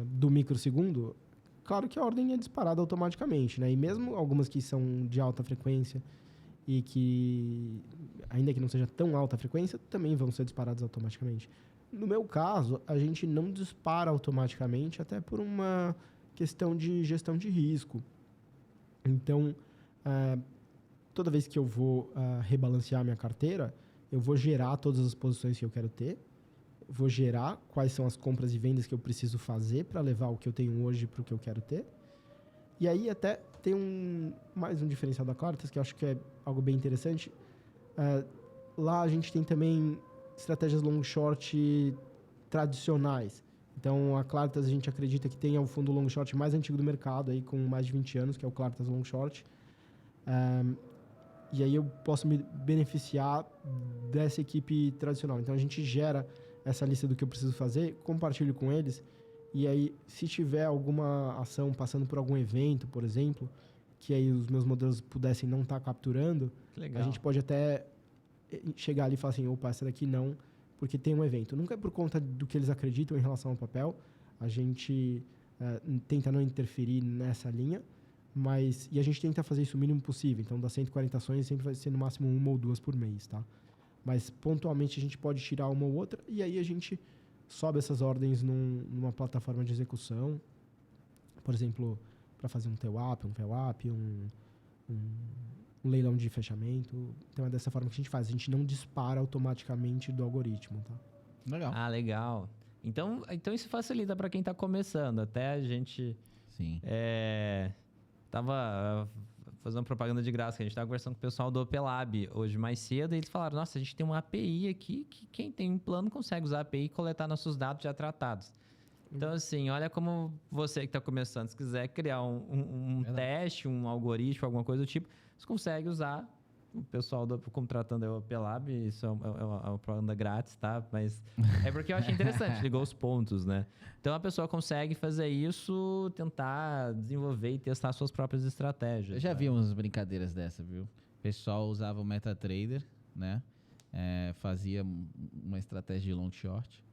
do microsegundo, claro que a ordem é disparada automaticamente, né? E mesmo algumas que são de alta frequência e que, ainda que não seja tão alta frequência, também vão ser disparadas automaticamente. No meu caso, a gente não dispara automaticamente, até por uma questão de gestão de risco. Então, toda vez que eu vou rebalancear minha carteira, eu vou gerar todas as posições que eu quero ter, vou gerar quais são as compras e vendas que eu preciso fazer para levar o que eu tenho hoje para o que eu quero ter, E aí até tem mais um diferencial da Claritas, que eu acho que é algo bem interessante. Lá a gente tem também estratégias long short tradicionais. Então, a Claritas, a gente acredita que tem o fundo long short mais antigo do mercado, aí, com mais de 20 anos, que é o Claritas Long Short. E aí eu posso me beneficiar dessa equipe tradicional. Então, a gente gera essa lista do que eu preciso fazer, compartilho com eles. E aí, se tiver alguma ação passando por algum evento, por exemplo, que aí os meus modelos pudessem não estar capturando, a gente pode até chegar ali e falar assim, opa, essa daqui não, porque tem um evento. Nunca é por conta do que eles acreditam em relação ao papel. A gente tenta não interferir nessa linha, e a gente tenta fazer isso o mínimo possível. Então, das 140 ações, sempre vai ser no máximo 1 ou 2 por mês, tá? Mas, pontualmente, a gente pode tirar uma ou outra, e aí a gente sobe essas ordens numa plataforma de execução. Por exemplo, para fazer um TWAP, um VWAP, um leilão de fechamento. Então, é dessa forma que a gente faz. A gente não dispara automaticamente do algoritmo, tá? Legal. Ah, legal. Então isso facilita para quem está começando. Até a gente... Sim. Tava fazendo propaganda de graça, que a gente estava conversando com o pessoal do Opelab hoje mais cedo, e eles falaram, nossa, a gente tem uma API aqui que quem tem um plano consegue usar a API e coletar nossos dados já tratados. Então, assim, olha como você que está começando, se quiser criar um teste, um algoritmo, alguma coisa do tipo, você consegue usar. O pessoal contratando o Opelab, isso é uma propaganda grátis, tá? Mas é porque eu achei interessante, ligou os pontos, né? Então, a pessoa consegue fazer isso, tentar desenvolver e testar suas próprias estratégias. Eu já vi umas brincadeiras dessa, viu? O pessoal usava o MetaTrader, né? Fazia uma estratégia de long short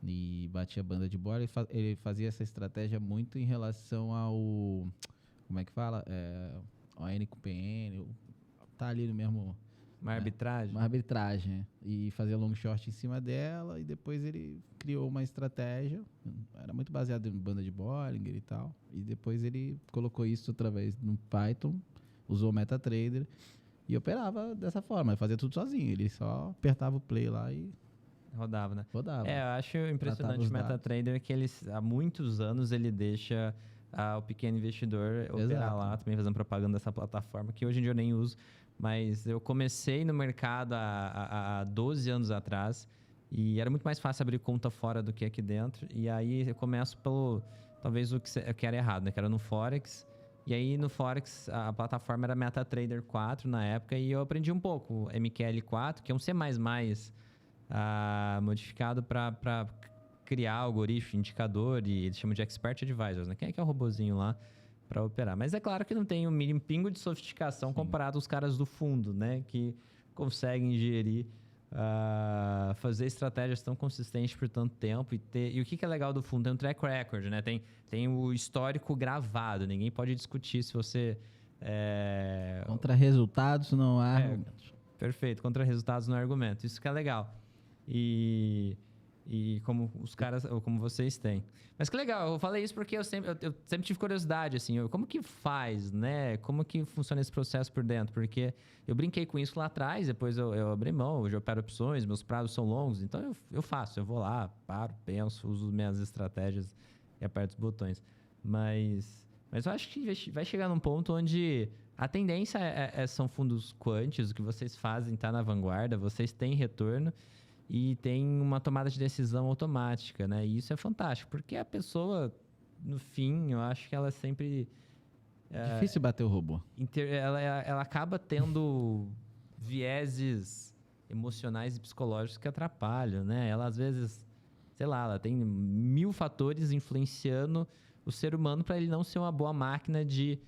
e batia banda de bola. Ele fazia essa estratégia muito em relação ao... Como é que fala? ON com PN... Tá ali no mesmo... Uma arbitragem? Uma arbitragem. E fazia long short em cima dela. E depois ele criou uma estratégia. Era muito baseado em banda de Bollinger e tal. E depois ele colocou isso através do Python. Usou o MetaTrader. E operava dessa forma. Ele fazia tudo sozinho. Ele só apertava o play lá e... Rodava, né? Rodava. Eu acho impressionante o MetaTrader que há muitos anos ele deixa o pequeno investidor operar lá. Também fazendo propaganda dessa plataforma. Que hoje em dia eu nem uso. Mas eu comecei no mercado há 12 anos atrás e era muito mais fácil abrir conta fora do que aqui dentro. E aí eu começo pelo, talvez o que era errado, né? Que era no Forex. E aí no Forex a plataforma era MetaTrader 4 na época e eu aprendi um pouco o MQL4, que é um C++ modificado para criar algoritmo, indicador, e eles chamam de Expert Advisors, né? Quem é que é o robozinho lá para operar? Mas é claro que não tem o mínimo pingo de sofisticação comparado aos caras do fundo, né? Que conseguem gerir, fazer estratégias tão consistentes por tanto tempo. E o que é legal do fundo? Tem um track record, né? Tem o histórico gravado. Ninguém pode discutir se você... Contra resultados não há argumentos. Perfeito. Contra resultados não há argumento. Isso que é legal. E como os caras, ou como vocês têm. Mas que legal, eu falei isso porque eu sempre tive curiosidade, assim, como que faz, né? Como que funciona esse processo por dentro? Porque eu brinquei com isso lá atrás, depois eu abri mão, hoje eu opero opções, meus prazos são longos, então eu faço, eu vou lá, paro, penso, uso minhas estratégias e aperto os botões. Mas eu acho que vai chegar num ponto onde a tendência são fundos quantes, o que vocês fazem está na vanguarda, vocês têm retorno, e tem uma tomada de decisão automática, né? E isso é fantástico, porque a pessoa, no fim, eu acho que ela sempre... Difícil bater o robô. Ela acaba tendo vieses emocionais e psicológicos que atrapalham, né? Ela, às vezes, sei lá, ela tem 1000 fatores influenciando o ser humano para ele não ser uma boa máquina de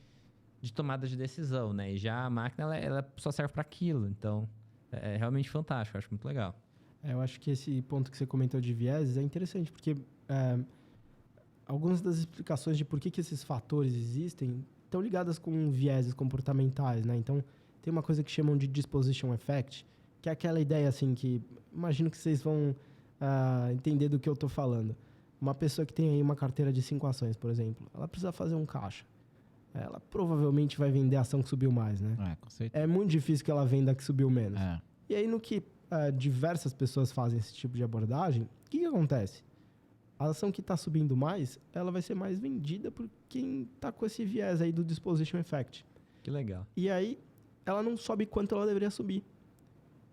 tomada de decisão, né? E já a máquina, ela só serve para aquilo. Então, é realmente fantástico, eu acho muito legal. Eu acho que esse ponto que você comentou de vieses é interessante, porque algumas das explicações de por que esses fatores existem estão ligadas com vieses comportamentais, né? Então, tem uma coisa que chamam de disposition effect, que é aquela ideia, assim, que imagino que vocês vão entender do que eu estou falando. Uma pessoa que tem aí uma carteira de 5 ações, por exemplo, ela precisa fazer um caixa. Ela provavelmente vai vender a ação que subiu mais, né? Com certeza. É muito difícil que ela venda a que subiu menos. E aí, no que diversas pessoas fazem esse tipo de abordagem, o que acontece? A ação que está subindo mais, ela vai ser mais vendida por quem está com esse viés aí do disposition effect. Que legal. E aí, ela não sobe quanto ela deveria subir.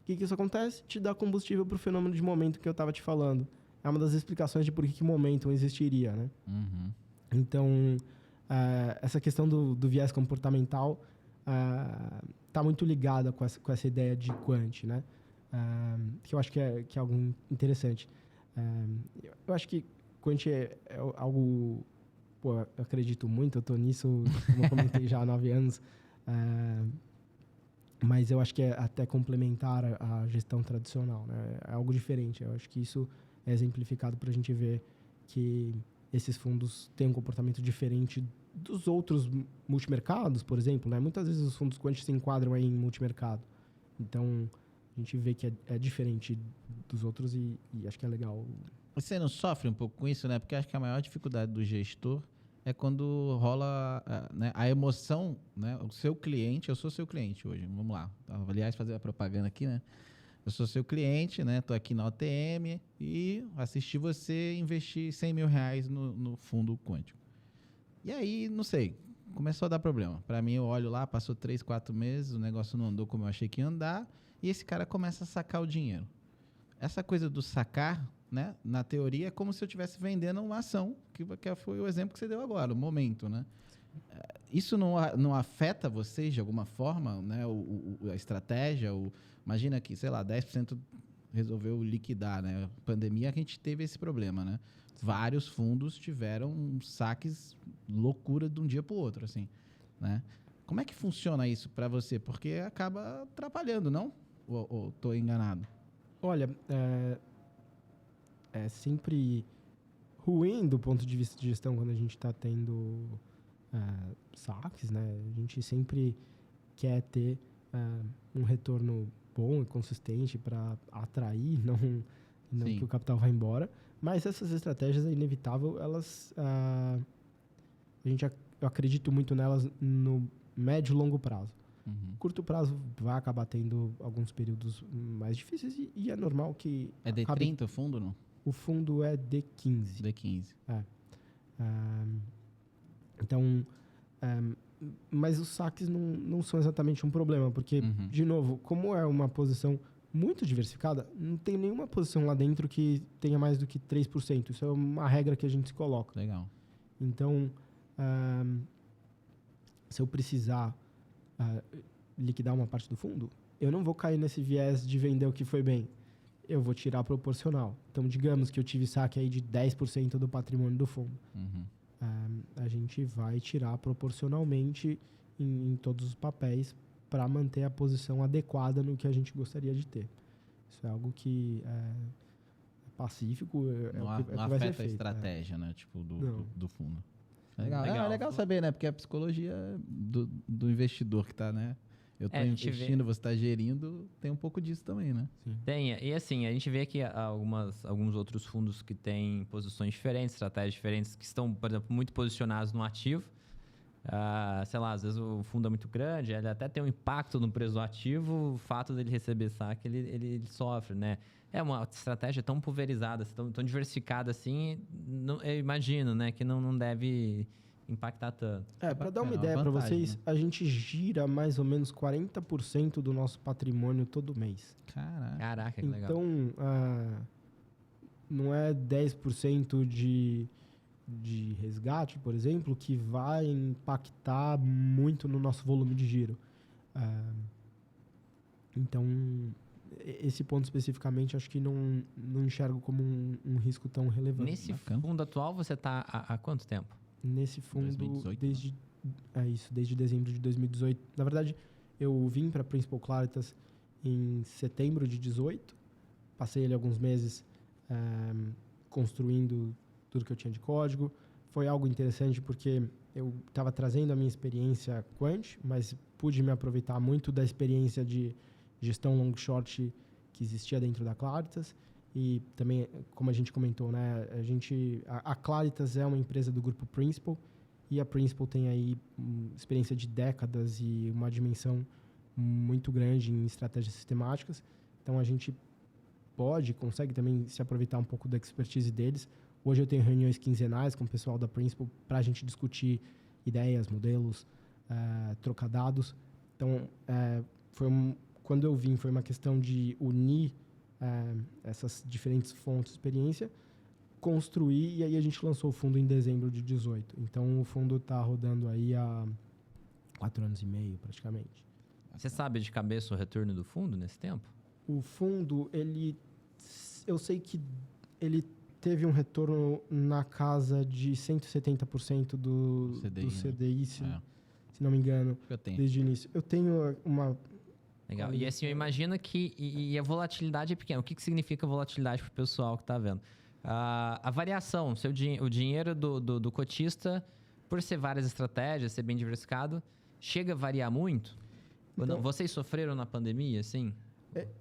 O que isso acontece? Te dá combustível para o fenômeno de momento que eu estava te falando. É uma das explicações de por que momentum existiria, né? Uhum. Então, essa questão do viés comportamental está muito ligada com essa ideia de quant, né? Que eu acho que é algo interessante. Eu acho que quant é algo... Pô, eu acredito muito, eu estou nisso, como eu comentei já há 9 anos. Mas eu acho que é até complementar a gestão tradicional, né? É algo diferente. Eu acho que isso é exemplificado para a gente ver que esses fundos têm um comportamento diferente dos outros multimercados, por exemplo, né? Muitas vezes os fundos quant se enquadram aí em multimercado. Então, a gente vê que é diferente dos outros e acho que é legal. Você não sofre um pouco com isso, né? Porque acho que a maior dificuldade do gestor é quando rola né, a emoção, né? O seu cliente, eu sou seu cliente hoje, vamos lá. Aliás, fazer a propaganda aqui, né? Eu sou seu cliente, né? Tô aqui na OTM e assisti você investir 100 mil reais no fundo quântico. E aí, não sei, começou a dar problema. Para mim, eu olho lá, passou 3, 4 meses, o negócio não andou como eu achei que ia andar e esse cara começa a sacar o dinheiro. Essa coisa do sacar, né? Na teoria, é como se eu estivesse vendendo uma ação, que foi o exemplo que você deu agora, o momento, né? Isso não afeta vocês de alguma forma, né? A estratégia? Imagina que, sei lá, 10% resolveu liquidar, né? Pandemia, a gente teve esse problema, né? Vários fundos tiveram saques loucura de um dia para o outro, assim, né? Como é que funciona isso para você? Porque acaba atrapalhando, não? Ou estou enganado? Olha, é sempre ruim do ponto de vista de gestão quando a gente está tendo saques, né? A gente sempre quer ter um retorno bom e consistente para atrair, não que o capital vá embora. Mas essas estratégias, é inevitável, elas... eu acredito muito nelas no médio e longo prazo. Uhum. Curto prazo vai acabar tendo alguns períodos mais difíceis e é normal que... É D30 o fundo, não? O fundo é D15. D15. Então, mas os saques não são exatamente um problema, porque, de novo, como é uma posição muito diversificada, não tem nenhuma posição lá dentro que tenha mais do que 3%. Isso é uma regra que a gente se coloca. Legal. Então, se eu precisar liquidar uma parte do fundo, eu não vou cair nesse viés de vender o que foi bem. Eu vou tirar proporcional. Então, digamos que eu tive saque aí de 10% do patrimônio do fundo. A gente vai tirar proporcionalmente em todos os papéis para manter a posição adequada no que a gente gostaria de ter. Isso é algo que é pacífico. Não afeta a estratégia, né? Tipo, do fundo. Legal. Legal. É legal saber, né? Porque a psicologia do investidor que está, né? Eu estou investindo, você está gerindo, tem um pouco disso também, né? Sim. Tem, e assim, a gente vê que alguns outros fundos que têm posições diferentes, estratégias diferentes, que estão, por exemplo, muito posicionados no ativo. Sei lá, às vezes o fundo é muito grande, ele até tem um impacto no preço do ativo, o fato dele receber saque, ele sofre, né? É uma estratégia tão pulverizada, tão diversificada assim, eu imagino, né, que não deve impactar tanto. Para dar uma ideia para vocês, né? A gente gira mais ou menos 40% do nosso patrimônio todo mês. Caraca, que legal. Então, não é 10% de resgate, por exemplo, que vai impactar muito no nosso volume de giro. Então, esse ponto especificamente, acho que não enxergo como um risco tão relevante. Nesse fundo atual, você está há quanto tempo? Nesse fundo, 2018, desde dezembro de 2018. Na verdade, eu vim para Principal Claritas em setembro de 2018. Passei ali alguns meses construindo tudo que eu tinha de código. Foi algo interessante porque eu estava trazendo a minha experiência quant, mas pude me aproveitar muito da experiência de gestão long short que existia dentro da Claritas. E também, como a gente comentou, né, a Claritas é uma empresa do grupo Principal e a Principal tem aí experiência de décadas e uma dimensão muito grande em estratégias sistemáticas. Então, a gente consegue também se aproveitar um pouco da expertise deles. Hoje eu tenho reuniões quinzenais com o pessoal da Principal para a gente discutir ideias, modelos, trocar dados. Então, quando eu vim, foi uma questão de unir essas diferentes fontes de experiência, construir, e aí a gente lançou o fundo em dezembro de 18. Então, o fundo está rodando aí há 4 anos e meio, praticamente. Você sabe de cabeça o retorno do fundo nesse tempo? O fundo, eu sei que ele teve um retorno na casa de 170% do CDI, se não me engano, desde o início. Eu tenho uma... Legal. E assim, eu imagino que e a volatilidade é pequena. O que significa volatilidade para o pessoal que está vendo? A variação, o dinheiro do cotista, por ser várias estratégias, ser bem diversificado, chega a variar muito? Então, vocês sofreram na pandemia, assim?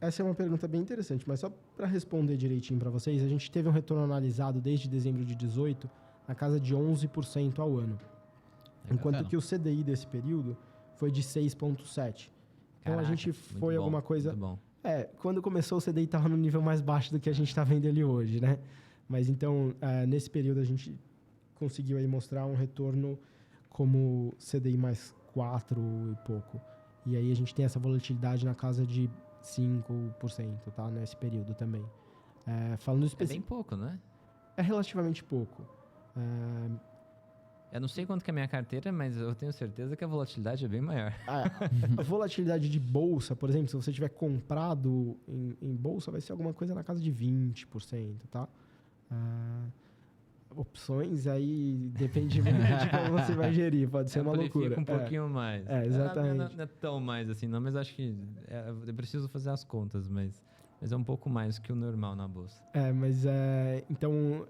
Essa é uma pergunta bem interessante, mas só para responder direitinho para vocês, a gente teve um retorno analisado desde dezembro de 18 na casa de 11% ao ano. Enquanto que o CDI desse período foi de 6,7%. Então a gente foi alguma coisa... Muito bom. Quando começou o CDI estava no nível mais baixo do que a gente está vendo ele hoje, né? Mas então, nesse período a gente conseguiu aí mostrar um retorno como CDI mais 4 e pouco. E aí a gente tem essa volatilidade na casa de 5%, tá? Nesse período também. Falando É bem pouco, né? É relativamente pouco. Eu não sei quanto que é a minha carteira, mas eu tenho certeza que a volatilidade é bem maior. A volatilidade de bolsa, por exemplo, se você tiver comprado em bolsa, vai ser alguma coisa na casa de 20%, tá? Opções aí depende muito de como você vai gerir, pode ser uma loucura. Um pouquinho mais. Exatamente. Não é tão mais assim, não, mas acho que eu preciso fazer as contas, mas é um pouco mais que o normal na bolsa. Então,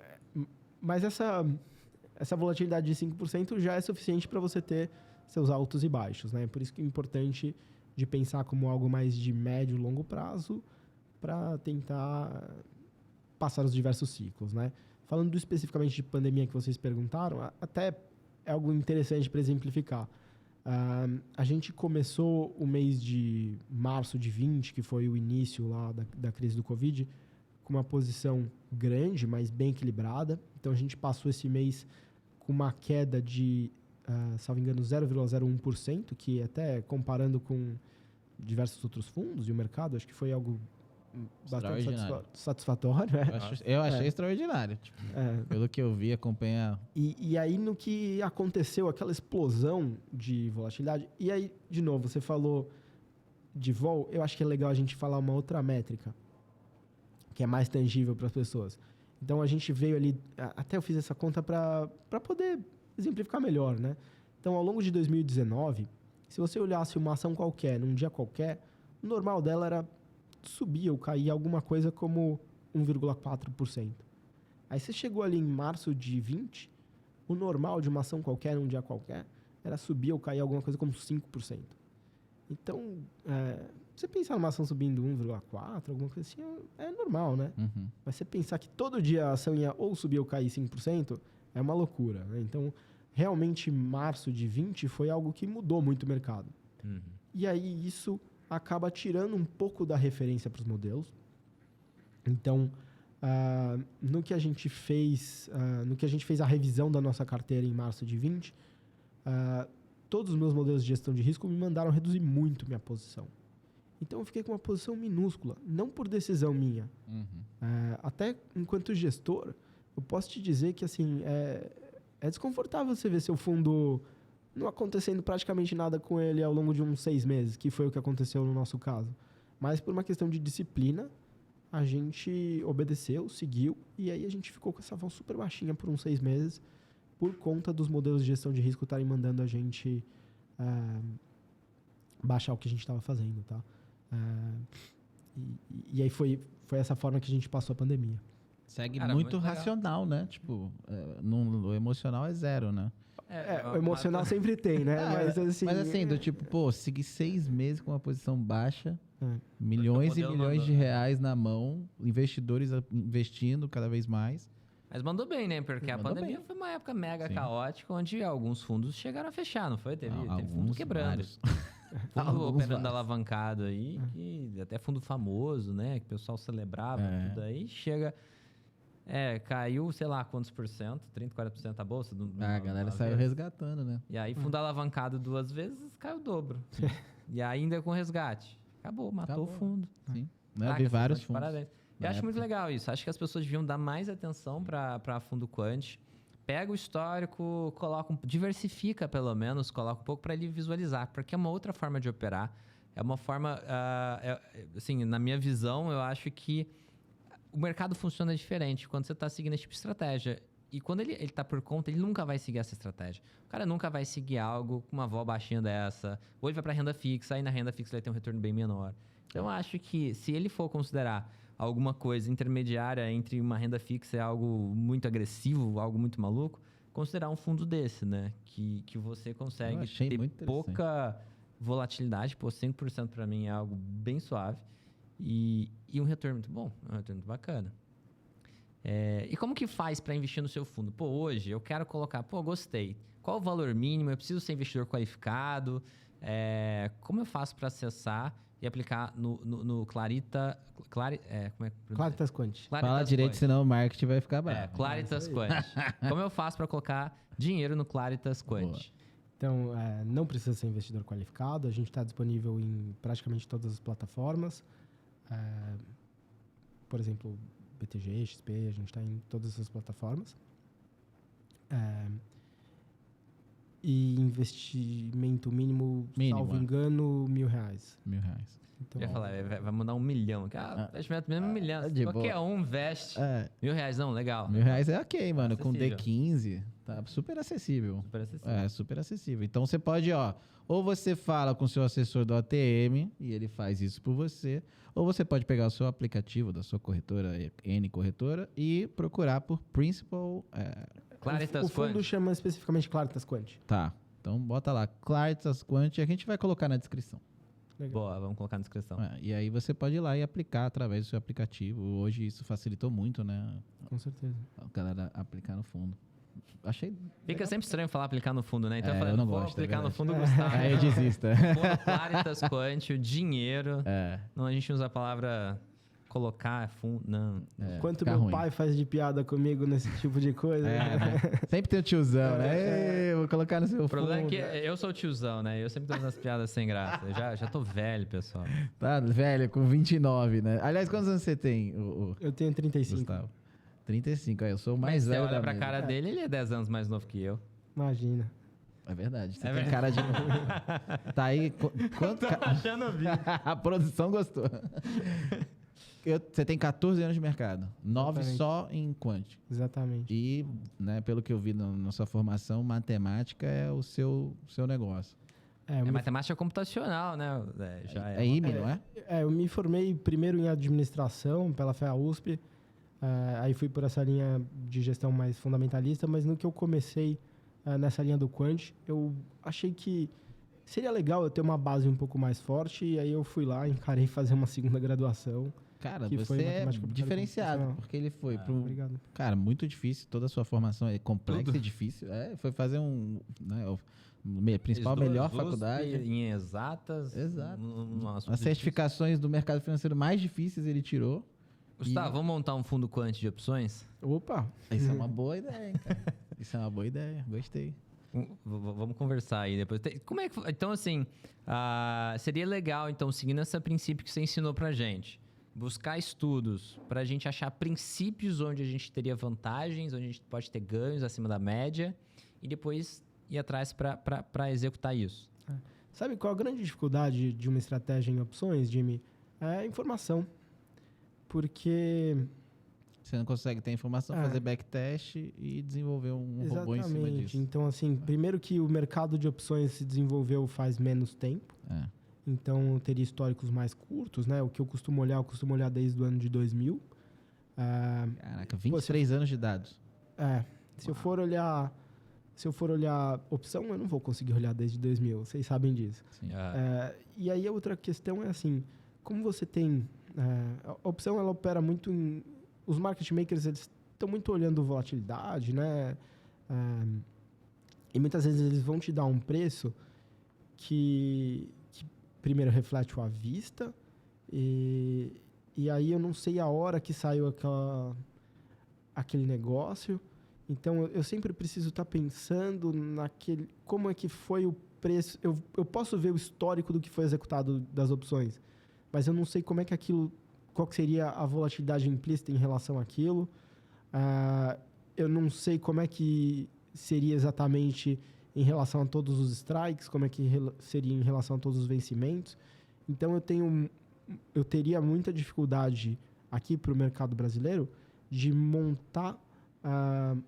mas essa volatilidade de 5% já é suficiente para você ter seus altos e baixos, né? Por isso que é importante de pensar como algo mais de médio e longo prazo para tentar passar os diversos ciclos, né? Falando especificamente de pandemia que vocês perguntaram, até é algo interessante para exemplificar. A gente começou o mês de março de 20, que foi o início lá da crise do Covid, com uma posição grande, mas bem equilibrada. Então, a gente passou esse mês com uma queda de, salvo engano, 0,01%, que até comparando com diversos outros fundos e o mercado, acho que foi algo bastante satisfatório. Eu achei extraordinário. Tipo, pelo que eu vi, acompanhar. E aí, no que aconteceu, aquela explosão de volatilidade, e aí, de novo, você falou de vol, eu acho que é legal a gente falar uma outra métrica, que é mais tangível para as pessoas. Então, a gente veio ali, até eu fiz essa conta para poder exemplificar melhor, né? Então, ao longo de 2019, se você olhasse uma ação qualquer, num dia qualquer, o normal dela era subir ou cair alguma coisa como 1,4%. Aí você chegou ali em março de 20, o normal de uma ação qualquer, num dia qualquer, era subir ou cair alguma coisa como 5%. Então, você pensar numa ação subindo 1,4%, alguma coisa assim, é normal, né? Uhum. Mas você pensar que todo dia a ação ia ou subir ou cair 5%, é uma loucura, né? Então, realmente, março de 20 foi algo que mudou muito o mercado. Uhum. E aí, isso acaba tirando um pouco da referência para os modelos. Então, no que a gente fez a revisão da nossa carteira em março de 20, todos os meus modelos de gestão de risco me mandaram reduzir muito minha posição. Então, eu fiquei com uma posição minúscula, não por decisão minha. Uhum. Até enquanto gestor, eu posso te dizer que assim, é desconfortável você ver seu fundo não acontecendo praticamente nada com ele ao longo de uns 6 meses, que foi o que aconteceu no nosso caso. Mas por uma questão de disciplina, a gente obedeceu, seguiu, e aí a gente ficou com essa vol super baixinha por uns 6 meses, por conta dos modelos de gestão de risco estarem mandando a gente baixar o que a gente estava fazendo, tá? E aí foi essa forma que a gente passou a pandemia. Segue muito racional, né? Tipo, o emocional é zero, né? O emocional sempre tem, né? Mas assim, do tipo, seguir 6 meses com uma posição baixa, milhões e milhões de reais na mão, investidores investindo cada vez mais. Mas mandou bem, né? Porque a pandemia foi uma época mega caótica, onde alguns fundos chegaram a fechar, não foi? Teve fundo quebrando. Fundo operando alavancado aí, que até fundo famoso, né? Que o pessoal celebrava, tudo aí. Chega... caiu, sei lá quantos por cento, 30, 40% a bolsa. A galera saiu resgatando, né? E aí, fundo alavancado 2 vezes, caiu o dobro. E ainda com resgate. Acabou, matou o fundo. Sim. Né? Caraca, Vi vocês vários estão de fundos. parabéns. Eu na acho muito época. legal isso. Acho que as pessoas deviam dar mais atenção para fundo quant. Pega o histórico, diversifica pelo menos, coloca um pouco para ele visualizar, porque é uma outra forma de operar. É uma forma, assim, na minha visão, eu acho que o mercado funciona diferente quando você está seguindo esse tipo de estratégia. E quando ele está por conta, ele nunca vai seguir essa estratégia. O cara nunca vai seguir algo com uma vol baixinha dessa. Ou ele vai para renda fixa, aí na renda fixa ele vai ter um retorno bem menor. Então, eu acho que se ele for considerar alguma coisa intermediária entre uma renda fixa e algo muito agressivo, algo muito maluco, considerar um fundo desse, né? Que você Eu consegue achei ter muito interessante. pouca volatilidade. Pô, 5% para mim é algo bem suave. E um retorno muito bom, um retorno muito bacana. E como que faz para investir no seu fundo? Pô, hoje eu quero colocar, gostei. Qual o valor mínimo? Eu preciso ser investidor qualificado? Como eu faço para acessar e aplicar no Clarita... como é que Claritas Quant. Fala direito, senão o marketing vai ficar bravo. Claritas Quant. Como eu faço para colocar dinheiro no Claritas Quant? Boa. Então, não precisa ser investidor qualificado. A gente está disponível em praticamente todas as plataformas. Por exemplo, BTG, XP, a gente está em todas essas plataformas. E investimento mínimo, salvo engano, R$1.000. R$1.000. Então, Eu ia falar, vai mandar 1 milhão. Investimento mínimo 1 milhão. de Qualquer boa. um investe. R$1.000, não, legal. R$1.000 é ok, mano. Com Acessível. D15, tá super acessível. Super acessível. Super acessível. Então você pode, ou você fala com o seu assessor do ATM e ele faz isso por você, ou você pode pegar o seu aplicativo da sua corretora, N corretora, e procurar por Principal. Claritas o fundo Quant. chama especificamente Claritas Quant. Tá. Então bota lá, Claritas Quant, e a gente vai colocar na descrição. Legal. Boa, vamos colocar na descrição. E aí você pode ir lá e aplicar através do seu aplicativo. Hoje isso facilitou muito, né? Com certeza. A galera aplicar no fundo. Achei. Fica sempre estranho falar aplicar no fundo, né? Então É, eu falei, eu não vou gosto, é aplicar no verdade. fundo, Gustavo. Aí desista. Fundo Claritas Quant, o dinheiro. É. Não, a gente usa a palavra colocar, fundo, não. Quanto fica meu ruim. pai faz de piada comigo nesse tipo de coisa. Né? Sempre tem o tiozão, né? Ei, vou colocar no seu O problema fundo. é que eu sou o tiozão, né? Eu sempre tô nas piadas sem graça. Eu já tô velho, pessoal. Tá velho, com 29, né? Aliás, quantos anos você tem, Eu tenho 35. Gustavo? 35, eu sou o mais Mas você velho olha da pra mesa. cara dele, ele é 10 anos mais novo que eu. Imagina. É verdade, você É tem verdade. cara de... Tá aí... Quanto... achando o vídeo. A produção gostou. Você tem 14 anos de mercado. 9 Exatamente. só em quant. Exatamente. E, né, pelo que eu vi na sua formação, matemática é o seu negócio. É, É matemática computacional, né? Já É IME, não é? eu me formei primeiro em administração pela FEA USP. Aí fui por essa linha de gestão mais fundamentalista, mas no que eu comecei nessa linha do quant, eu achei que seria legal eu ter uma base um pouco mais forte, e aí eu fui lá, encarei fazer uma segunda graduação. Cara, que foi você é matemática aplicada diferenciado, computacional. porque ele foi pro... Obrigado. Cara, muito difícil, toda a sua formação é complexa Tudo. e difícil. Foi fazer principal, Fiz duas melhor USP faculdade. Em exatas. Exato. Nossa, As certificações do mercado financeiro mais difíceis ele tirou. Gustavo, vamos montar um fundo quant de opções? Opa! Isso é uma boa ideia, hein, cara? Isso é uma boa ideia, gostei. Vamos conversar aí depois. Como é que, então, assim, seria legal, então, seguindo esse princípio que você ensinou pra gente, buscar estudos pra gente achar princípios onde a gente teria vantagens, onde a gente pode ter ganhos acima da média, e depois ir atrás pra executar isso. Sabe qual a grande dificuldade de uma estratégia em opções, Jimmy? É a informação. Porque... Você não consegue ter informação, fazer backtest e desenvolver um robô em cima Exatamente. disso. Então, assim, primeiro que o mercado de opções se desenvolveu faz menos tempo. Então, eu teria históricos mais curtos, né? O que eu costumo olhar desde o ano de 2000. Caraca, 23 anos de dados. Se eu for olhar opção, eu não vou conseguir olhar desde 2000. Vocês sabem disso. Sim. E aí, a outra questão é assim, como você tem... a opção, ela opera muito em... Os market makers, eles estão muito olhando volatilidade, né? E muitas vezes eles vão te dar um preço que primeiro reflete o à vista, e aí eu não sei a hora que saiu aquele negócio. Então, eu sempre preciso estar pensando naquele... Como é que foi o preço? Eu posso ver o histórico do que foi executado das opções, mas eu não sei como é que aquilo... Qual que seria a volatilidade implícita em relação àquilo. Eu não sei como é que seria exatamente em relação a todos os strikes, como é que seria em relação a todos os vencimentos. Então, eu teria muita dificuldade aqui para o mercado brasileiro de montar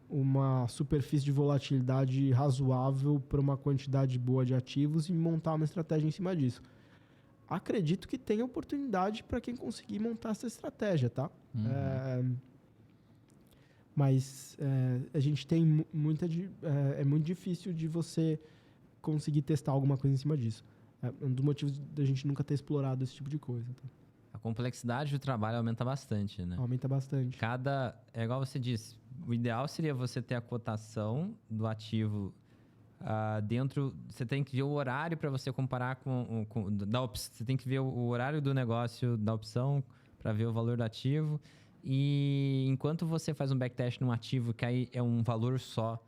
uma superfície de volatilidade razoável para uma quantidade boa de ativos e montar uma estratégia em cima disso. Acredito que tem oportunidade para quem conseguir montar essa estratégia, tá? Mas a gente tem é muito difícil de você conseguir testar alguma coisa em cima disso. É um dos motivos da gente nunca ter explorado esse tipo de coisa. Tá? A complexidade do trabalho aumenta bastante, né? Aumenta bastante. É igual você disse, o ideal seria você ter a cotação do ativo dentro... Você tem que ver o horário para você comparar você tem que ver o horário do negócio da opção para ver o valor do ativo. E enquanto você faz um backtest num ativo que aí é um valor só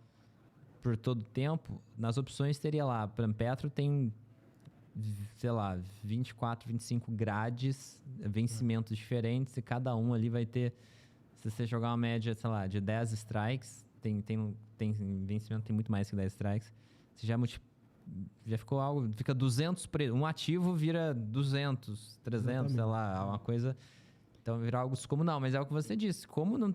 por todo o tempo, nas opções teria lá, Petro tem, sei lá, 24, 25 grades, vencimentos diferentes, e cada um ali vai ter, se você jogar uma média, sei lá, de 10 strikes, tem vencimento, tem muito mais que 10 strikes, você já ficou algo, fica 200, um ativo vira 200, 300, Exatamente. sei lá, uma coisa... Então, virar algo descomunal. Mas é o que você disse. Como não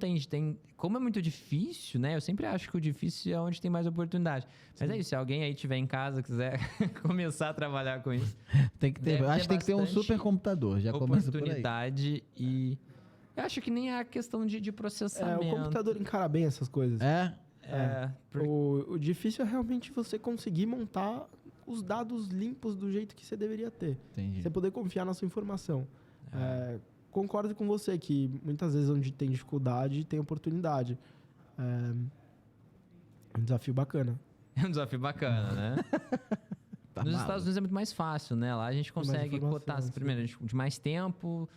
como é muito difícil, né? Eu sempre acho que o difícil é onde tem mais oportunidade. Mas é isso. Se alguém aí tiver em casa, quiser começar a trabalhar com isso... Tem que ter, acho que tem que ter um supercomputador. Já começa por aí. Oportunidade e... Eu acho que nem é a questão de processamento. O computador encara bem essas coisas. O difícil é realmente você conseguir montar os dados limpos do jeito que você deveria ter. Entendi. Você poder confiar na sua informação. Concordo com você que muitas vezes onde tem dificuldade, tem oportunidade. É um desafio bacana. É um desafio bacana, né? Nos Estados Unidos é muito mais fácil, né? Lá a gente consegue cotar, primeiro, de mais tempo.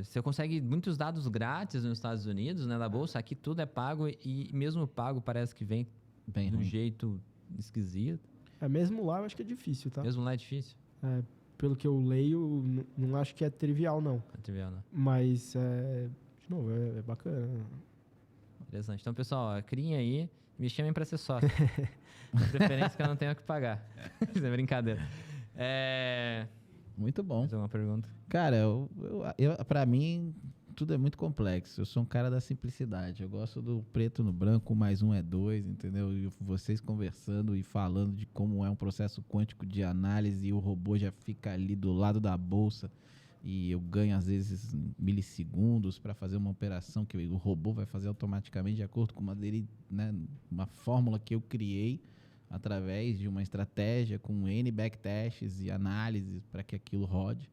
Você consegue muitos dados grátis nos Estados Unidos, né? Da bolsa. Aqui tudo é pago e mesmo pago parece que vem bem de um ruim. jeito esquisito. Mesmo lá eu acho que é difícil, tá? Mesmo lá é difícil. Pelo que eu leio, não acho que é trivial, não. É trivial, né? Mas, de novo, é bacana. Interessante. Então, pessoal, criem aí, me chamem para ser sócio. De preferência que eu não tenha que pagar. Isso é brincadeira. Muito bom. Mais alguma pergunta? Cara, pra mim, tudo é muito complexo. Eu sou um cara da simplicidade. Eu gosto do preto no branco, mais um é dois, entendeu? E vocês conversando e falando de como é um processo quântico de análise e o robô já fica ali do lado da bolsa e eu ganho, às vezes, milissegundos para fazer uma operação que o robô vai fazer automaticamente de acordo com uma fórmula que eu criei através de uma estratégia com N backtests e análises para que aquilo rode.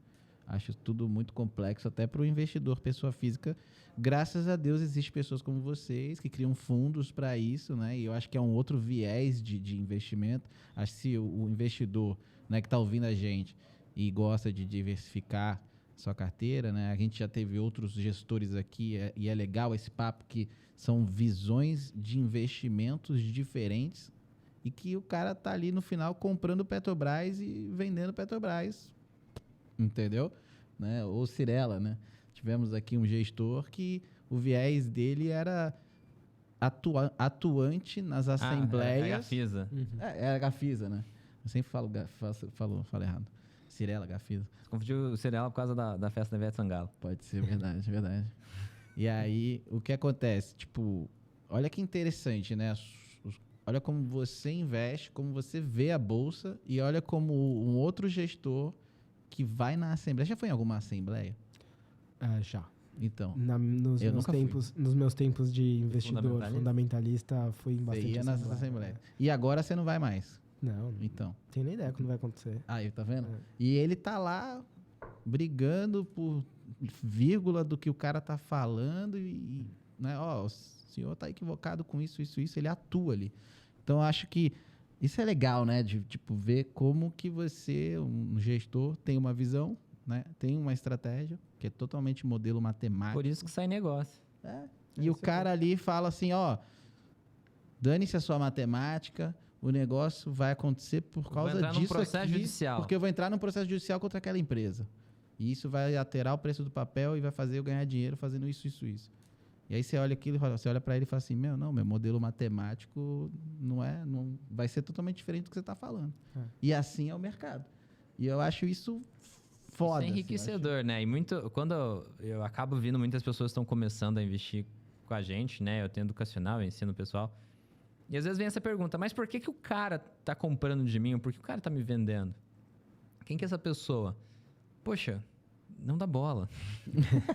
Acho tudo muito complexo, até para o investidor, pessoa física. Graças a Deus, existem pessoas como vocês que criam fundos para isso, né? E eu acho que é um outro viés de investimento. Acho que se o investidor, né, que está ouvindo a gente e gosta de diversificar sua carteira, né? A gente já teve outros gestores aqui e é legal esse papo que são visões de investimentos diferentes e que o cara tá ali no final comprando Petrobras e vendendo Petrobras. Entendeu? Né? Ou Cirela, né? Tivemos aqui um gestor que o viés dele era atuante nas assembleias. É a Gafisa. É a Gafisa, né? Eu sempre falo errado. Cirela, Gafisa. Você confundiu o Cirela por causa da festa da Ivete Sangalo. Pode ser, verdade, verdade. E aí, o que acontece? Tipo, olha que interessante, né? Olha como você investe, como você vê a bolsa e olha como um outro gestor que vai na assembleia. Já foi em alguma assembleia? Já. Então. Nos meus tempos de investidor fundamentalista, fui em bastante assembleia. Você ia nessas assembleias. E agora você não vai mais? Não. Então. Não tenho nem ideia quando vai acontecer. Aí, tá vendo? E ele tá lá brigando por vírgula do que o cara tá falando e né? O senhor tá equivocado com isso. Ele atua ali. Então, eu acho que isso é legal, né? De, tipo, ver como que você, um gestor, tem uma visão, né? Tem uma estratégia, que é totalmente modelo matemático. Por isso que sai negócio. E o cara ali fala assim, ó, dane-se a sua matemática, o negócio vai acontecer por causa entrar num disso processo aqui, judicial. porque eu vou entrar num processo judicial contra aquela empresa. E isso vai alterar o preço do papel e vai fazer eu ganhar dinheiro fazendo isso. E aí você olha aquilo, você olha para ele e fala assim, meu modelo matemático não vai ser totalmente diferente do que você está falando. E assim é o mercado. E eu acho isso foda. Isso é enriquecedor, né? E quando eu acabo vendo muitas pessoas estão começando a investir com a gente, né? Eu tenho educacional, eu ensino o pessoal. E às vezes vem essa pergunta, mas por que o cara tá comprando de mim? Ou por que o cara tá me vendendo? Quem que é essa pessoa? Poxa, não dá bola.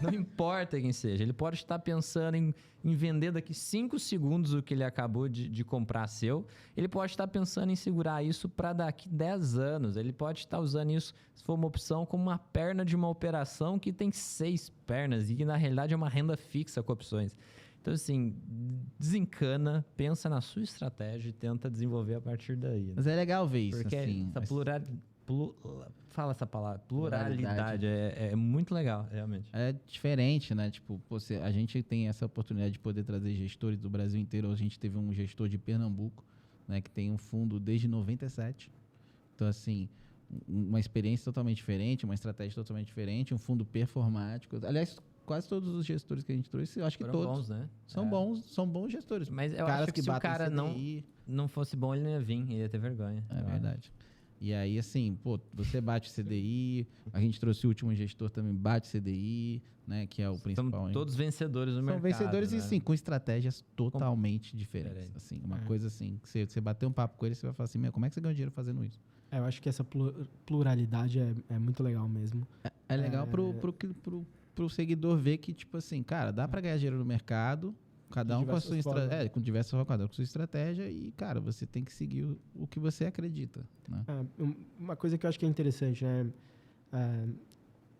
Não importa quem seja. Ele pode estar pensando em vender daqui 5 segundos o que ele acabou de comprar seu. Ele pode estar pensando em segurar isso para daqui 10 anos. Ele pode estar usando isso, se for uma opção, como uma perna de uma operação que tem 6 pernas e que na realidade é uma renda fixa com opções. Então, assim, desencana, pensa na sua estratégia e tenta desenvolver a partir daí. Né? Mas é legal ver isso, Porque assim. essa fala essa palavra, pluralidade é muito legal, realmente. É diferente, né? Tipo, a gente tem essa oportunidade de poder trazer gestores do Brasil inteiro. A gente teve um gestor de Pernambuco, né? Que tem um fundo desde 97. Então, assim, uma experiência totalmente diferente, uma estratégia totalmente diferente, um fundo performático. Aliás, quase todos os gestores que a gente trouxe, eu acho que Foram todos bons, né? são bons gestores. Mas eu Caras acho que se o cara CDI, não fosse bom, ele não ia vir, ele ia ter vergonha. É verdade. E aí, assim, você bate CDI, a gente trouxe o último gestor também, bate CDI, né, que é o principal. São todos vencedores no mercado. São vencedores, né? e sim, com estratégias totalmente diferentes. Assim, uma coisa assim, que você bater um papo com ele, você vai falar assim, como é que você ganha dinheiro fazendo isso? Eu acho que essa pluralidade é muito legal mesmo. É legal pro seguidor ver que, tipo assim, cara, dá pra ganhar dinheiro no mercado, cada um com a sua estratégia, com diversas formas, cada um com a sua estratégia, e, cara, você tem que seguir o que você acredita, né? Uma coisa que eu acho que é interessante, né?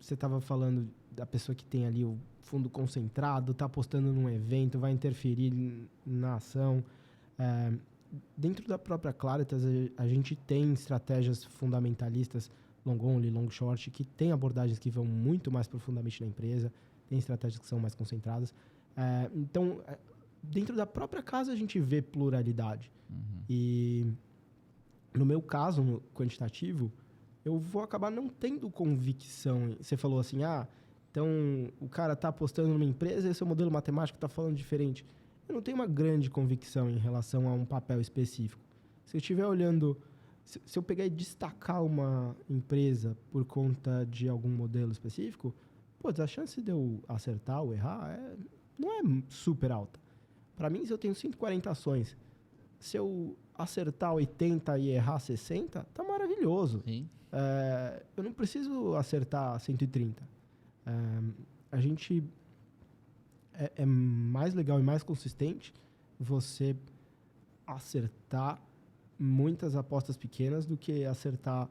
Você estava falando da pessoa que tem ali o fundo concentrado, está apostando num evento, vai interferir na ação. Dentro da própria Claritas, a gente tem estratégias fundamentalistas, long only, long short, que tem abordagens que vão muito mais profundamente na empresa, tem estratégias que são mais concentradas. Então, dentro da própria casa, a gente vê pluralidade. E, no meu caso, no quantitativo, eu vou acabar não tendo convicção. Você falou assim, então o cara está apostando numa empresa e seu modelo matemático está falando diferente. Eu não tenho uma grande convicção em relação a um papel específico. Se eu estiver olhando... Se eu pegar e destacar uma empresa por conta de algum modelo específico, a chance de eu acertar ou errar não é super alta. Para mim, se eu tenho 140 ações, se eu acertar 80 e errar 60, tá maravilhoso. Sim. Eu não preciso acertar 130. A gente... É mais legal e mais consistente você acertar muitas apostas pequenas do que acertar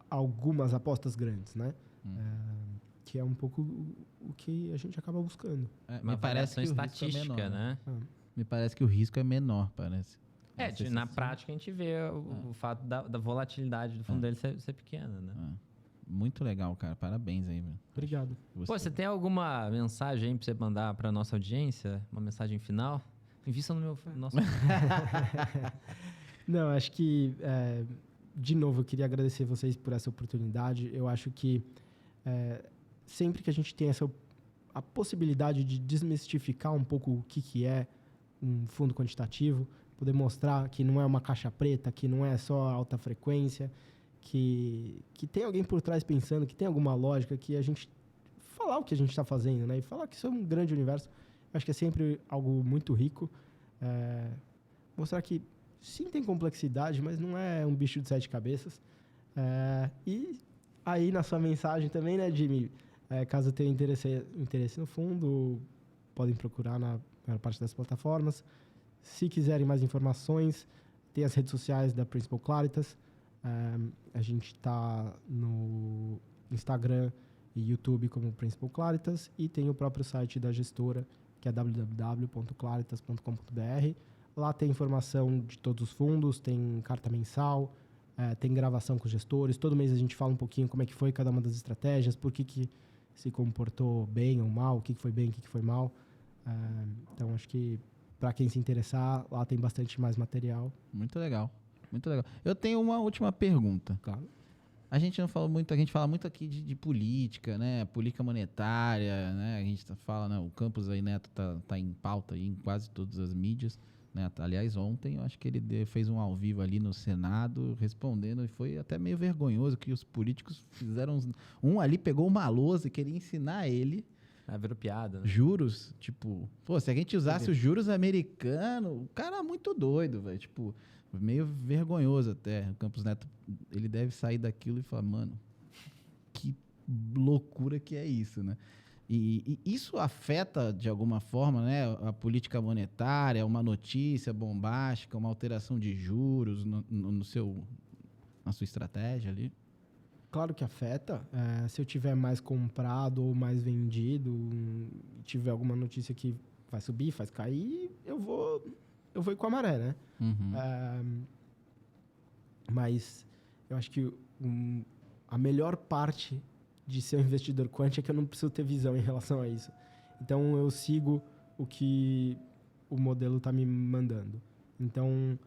algumas apostas grandes, né? Que é um pouco o que a gente acaba buscando. Uma variação estatística, né? Me parece que o risco é menor, parece. Na prática a gente vê o fato da volatilidade do fundo dele ser pequena, né? Muito legal, cara. Parabéns aí, velho. Obrigado. Você tem alguma mensagem aí pra você mandar pra nossa audiência? Uma mensagem final? Invista no nosso... Não, acho que, de novo, eu queria agradecer vocês por essa oportunidade. Eu acho que sempre que a gente tem a possibilidade de desmistificar um pouco o que é um fundo quantitativo, poder mostrar que não é uma caixa preta, que não é só alta frequência, que tem alguém por trás pensando, que tem alguma lógica, que a gente falar o que a gente está fazendo, né? E falar que isso é um grande universo. Acho que é sempre algo muito rico. Mostrar que sim, tem complexidade, mas não é um bicho de 7 cabeças. E aí, na sua mensagem também, né, Jimmy? Caso tenha interesse no fundo, podem procurar na maior parte das plataformas. Se quiserem mais informações, tem as redes sociais da Principal Claritas. A gente está no Instagram e YouTube como Principal Claritas e tem o próprio site da gestora, que é www.claritas.com.br. Lá tem informação de todos os fundos, tem carta mensal, tem gravação com os gestores. Todo mês a gente fala um pouquinho como é que foi cada uma das estratégias, por que se comportou bem ou mal, o que foi bem, o que foi mal. Então, acho que para quem se interessar, lá tem bastante mais material. Muito legal, muito legal. Eu tenho uma última pergunta. Claro. A gente não fala muito, a gente fala muito aqui de política, né? Política monetária, né? A gente fala, né? O Campos aí, Neto, tá em pauta aí em quase todas as mídias, né? Aliás, ontem eu acho que ele fez um ao vivo ali no Senado respondendo e foi até meio vergonhoso que os políticos fizeram... Um ali pegou uma lousa e queria ensinar ele Virou piada, né? juros, tipo... Pô, se a gente usasse os juros americanos, o cara é muito doido, velho. Tipo, meio vergonhoso até. O Campos Neto, ele deve sair daquilo e falar, mano, que loucura que é isso, né? E isso afeta, de alguma forma, né, a política monetária, uma notícia bombástica, uma alteração de juros na sua estratégia ali? Claro que afeta. Se eu tiver mais comprado ou mais vendido, tiver alguma notícia que vai subir, faz cair, eu vou ir com a maré, né? Uhum. Mas eu acho que a melhor parte de ser um investidor quant é que eu não preciso ter visão em relação a isso. Então, eu sigo o que o modelo está me mandando. Então,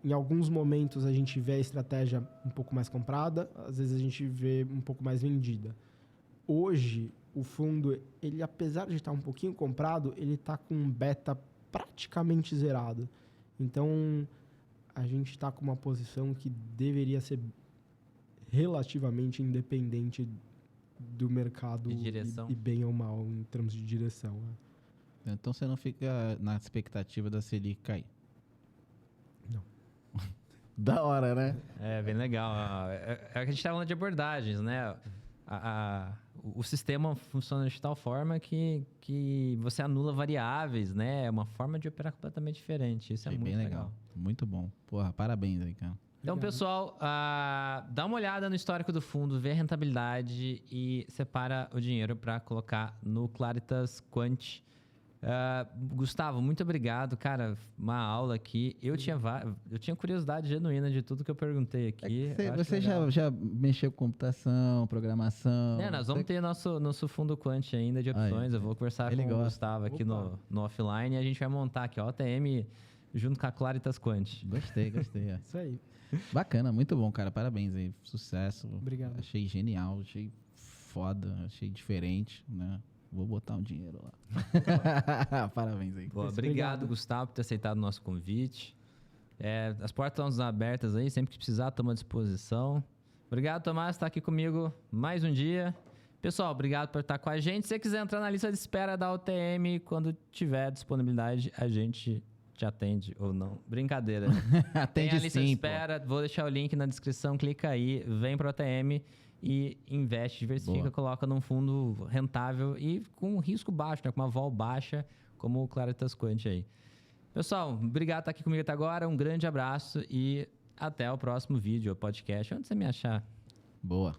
em alguns momentos, a gente vê a estratégia um pouco mais comprada, às vezes a gente vê um pouco mais vendida. Hoje, o fundo, ele apesar de estar um pouquinho comprado, ele está com um beta praticamente zerado. Então, a gente está com uma posição que deveria ser relativamente independente do mercado De direção. e bem ou mal em termos de direção. Né? Então você não fica na expectativa da Selic cair? Não. Da hora, né? É bem legal. É que a gente está falando de abordagens, né? O sistema funciona de tal forma que você anula variáveis, né? É uma forma de operar completamente diferente. Isso Achei é muito bem legal. Muito bom. Porra, parabéns aí, cara. Então, Obrigado. pessoal, dá uma olhada no histórico do fundo, vê a rentabilidade e separa o dinheiro para colocar no Claritas Quant. Gustavo, muito obrigado, cara. Uma aula aqui. Eu tinha curiosidade genuína de tudo que eu perguntei aqui. Você já mexeu com computação, programação? Nós vamos ter nosso fundo Quant ainda de opções. Eu vou conversar Ele com o gosta. Gustavo aqui no offline e a gente vai montar aqui, ó, OTM junto com a Claritas Quant. Gostei. É. Isso aí. Bacana, muito bom, cara. Parabéns aí. Sucesso. Obrigado. Achei genial, achei foda, achei diferente, né? Vou botar um dinheiro lá. Parabéns aí. Boa, Obrigado. obrigado, Gustavo, por ter aceitado o nosso convite. As portas estão abertas aí, sempre que precisar, estamos à disposição. Obrigado, Tomás, por estar aqui comigo mais um dia. Pessoal, obrigado por estar com a gente. Se você quiser entrar na lista de espera da UTM, quando tiver disponibilidade, a gente te atende ou não. Brincadeira. Tem a lista de espera, vou deixar o link na descrição, clica aí, vem para a UTM e investe, diversifica, Boa. coloca num fundo rentável e com risco baixo, né? Com uma vol baixa, como o Claritas Quant aí. Pessoal, obrigado por estar aqui comigo até agora, um grande abraço e até o próximo vídeo ou podcast, onde você me achar. Boa.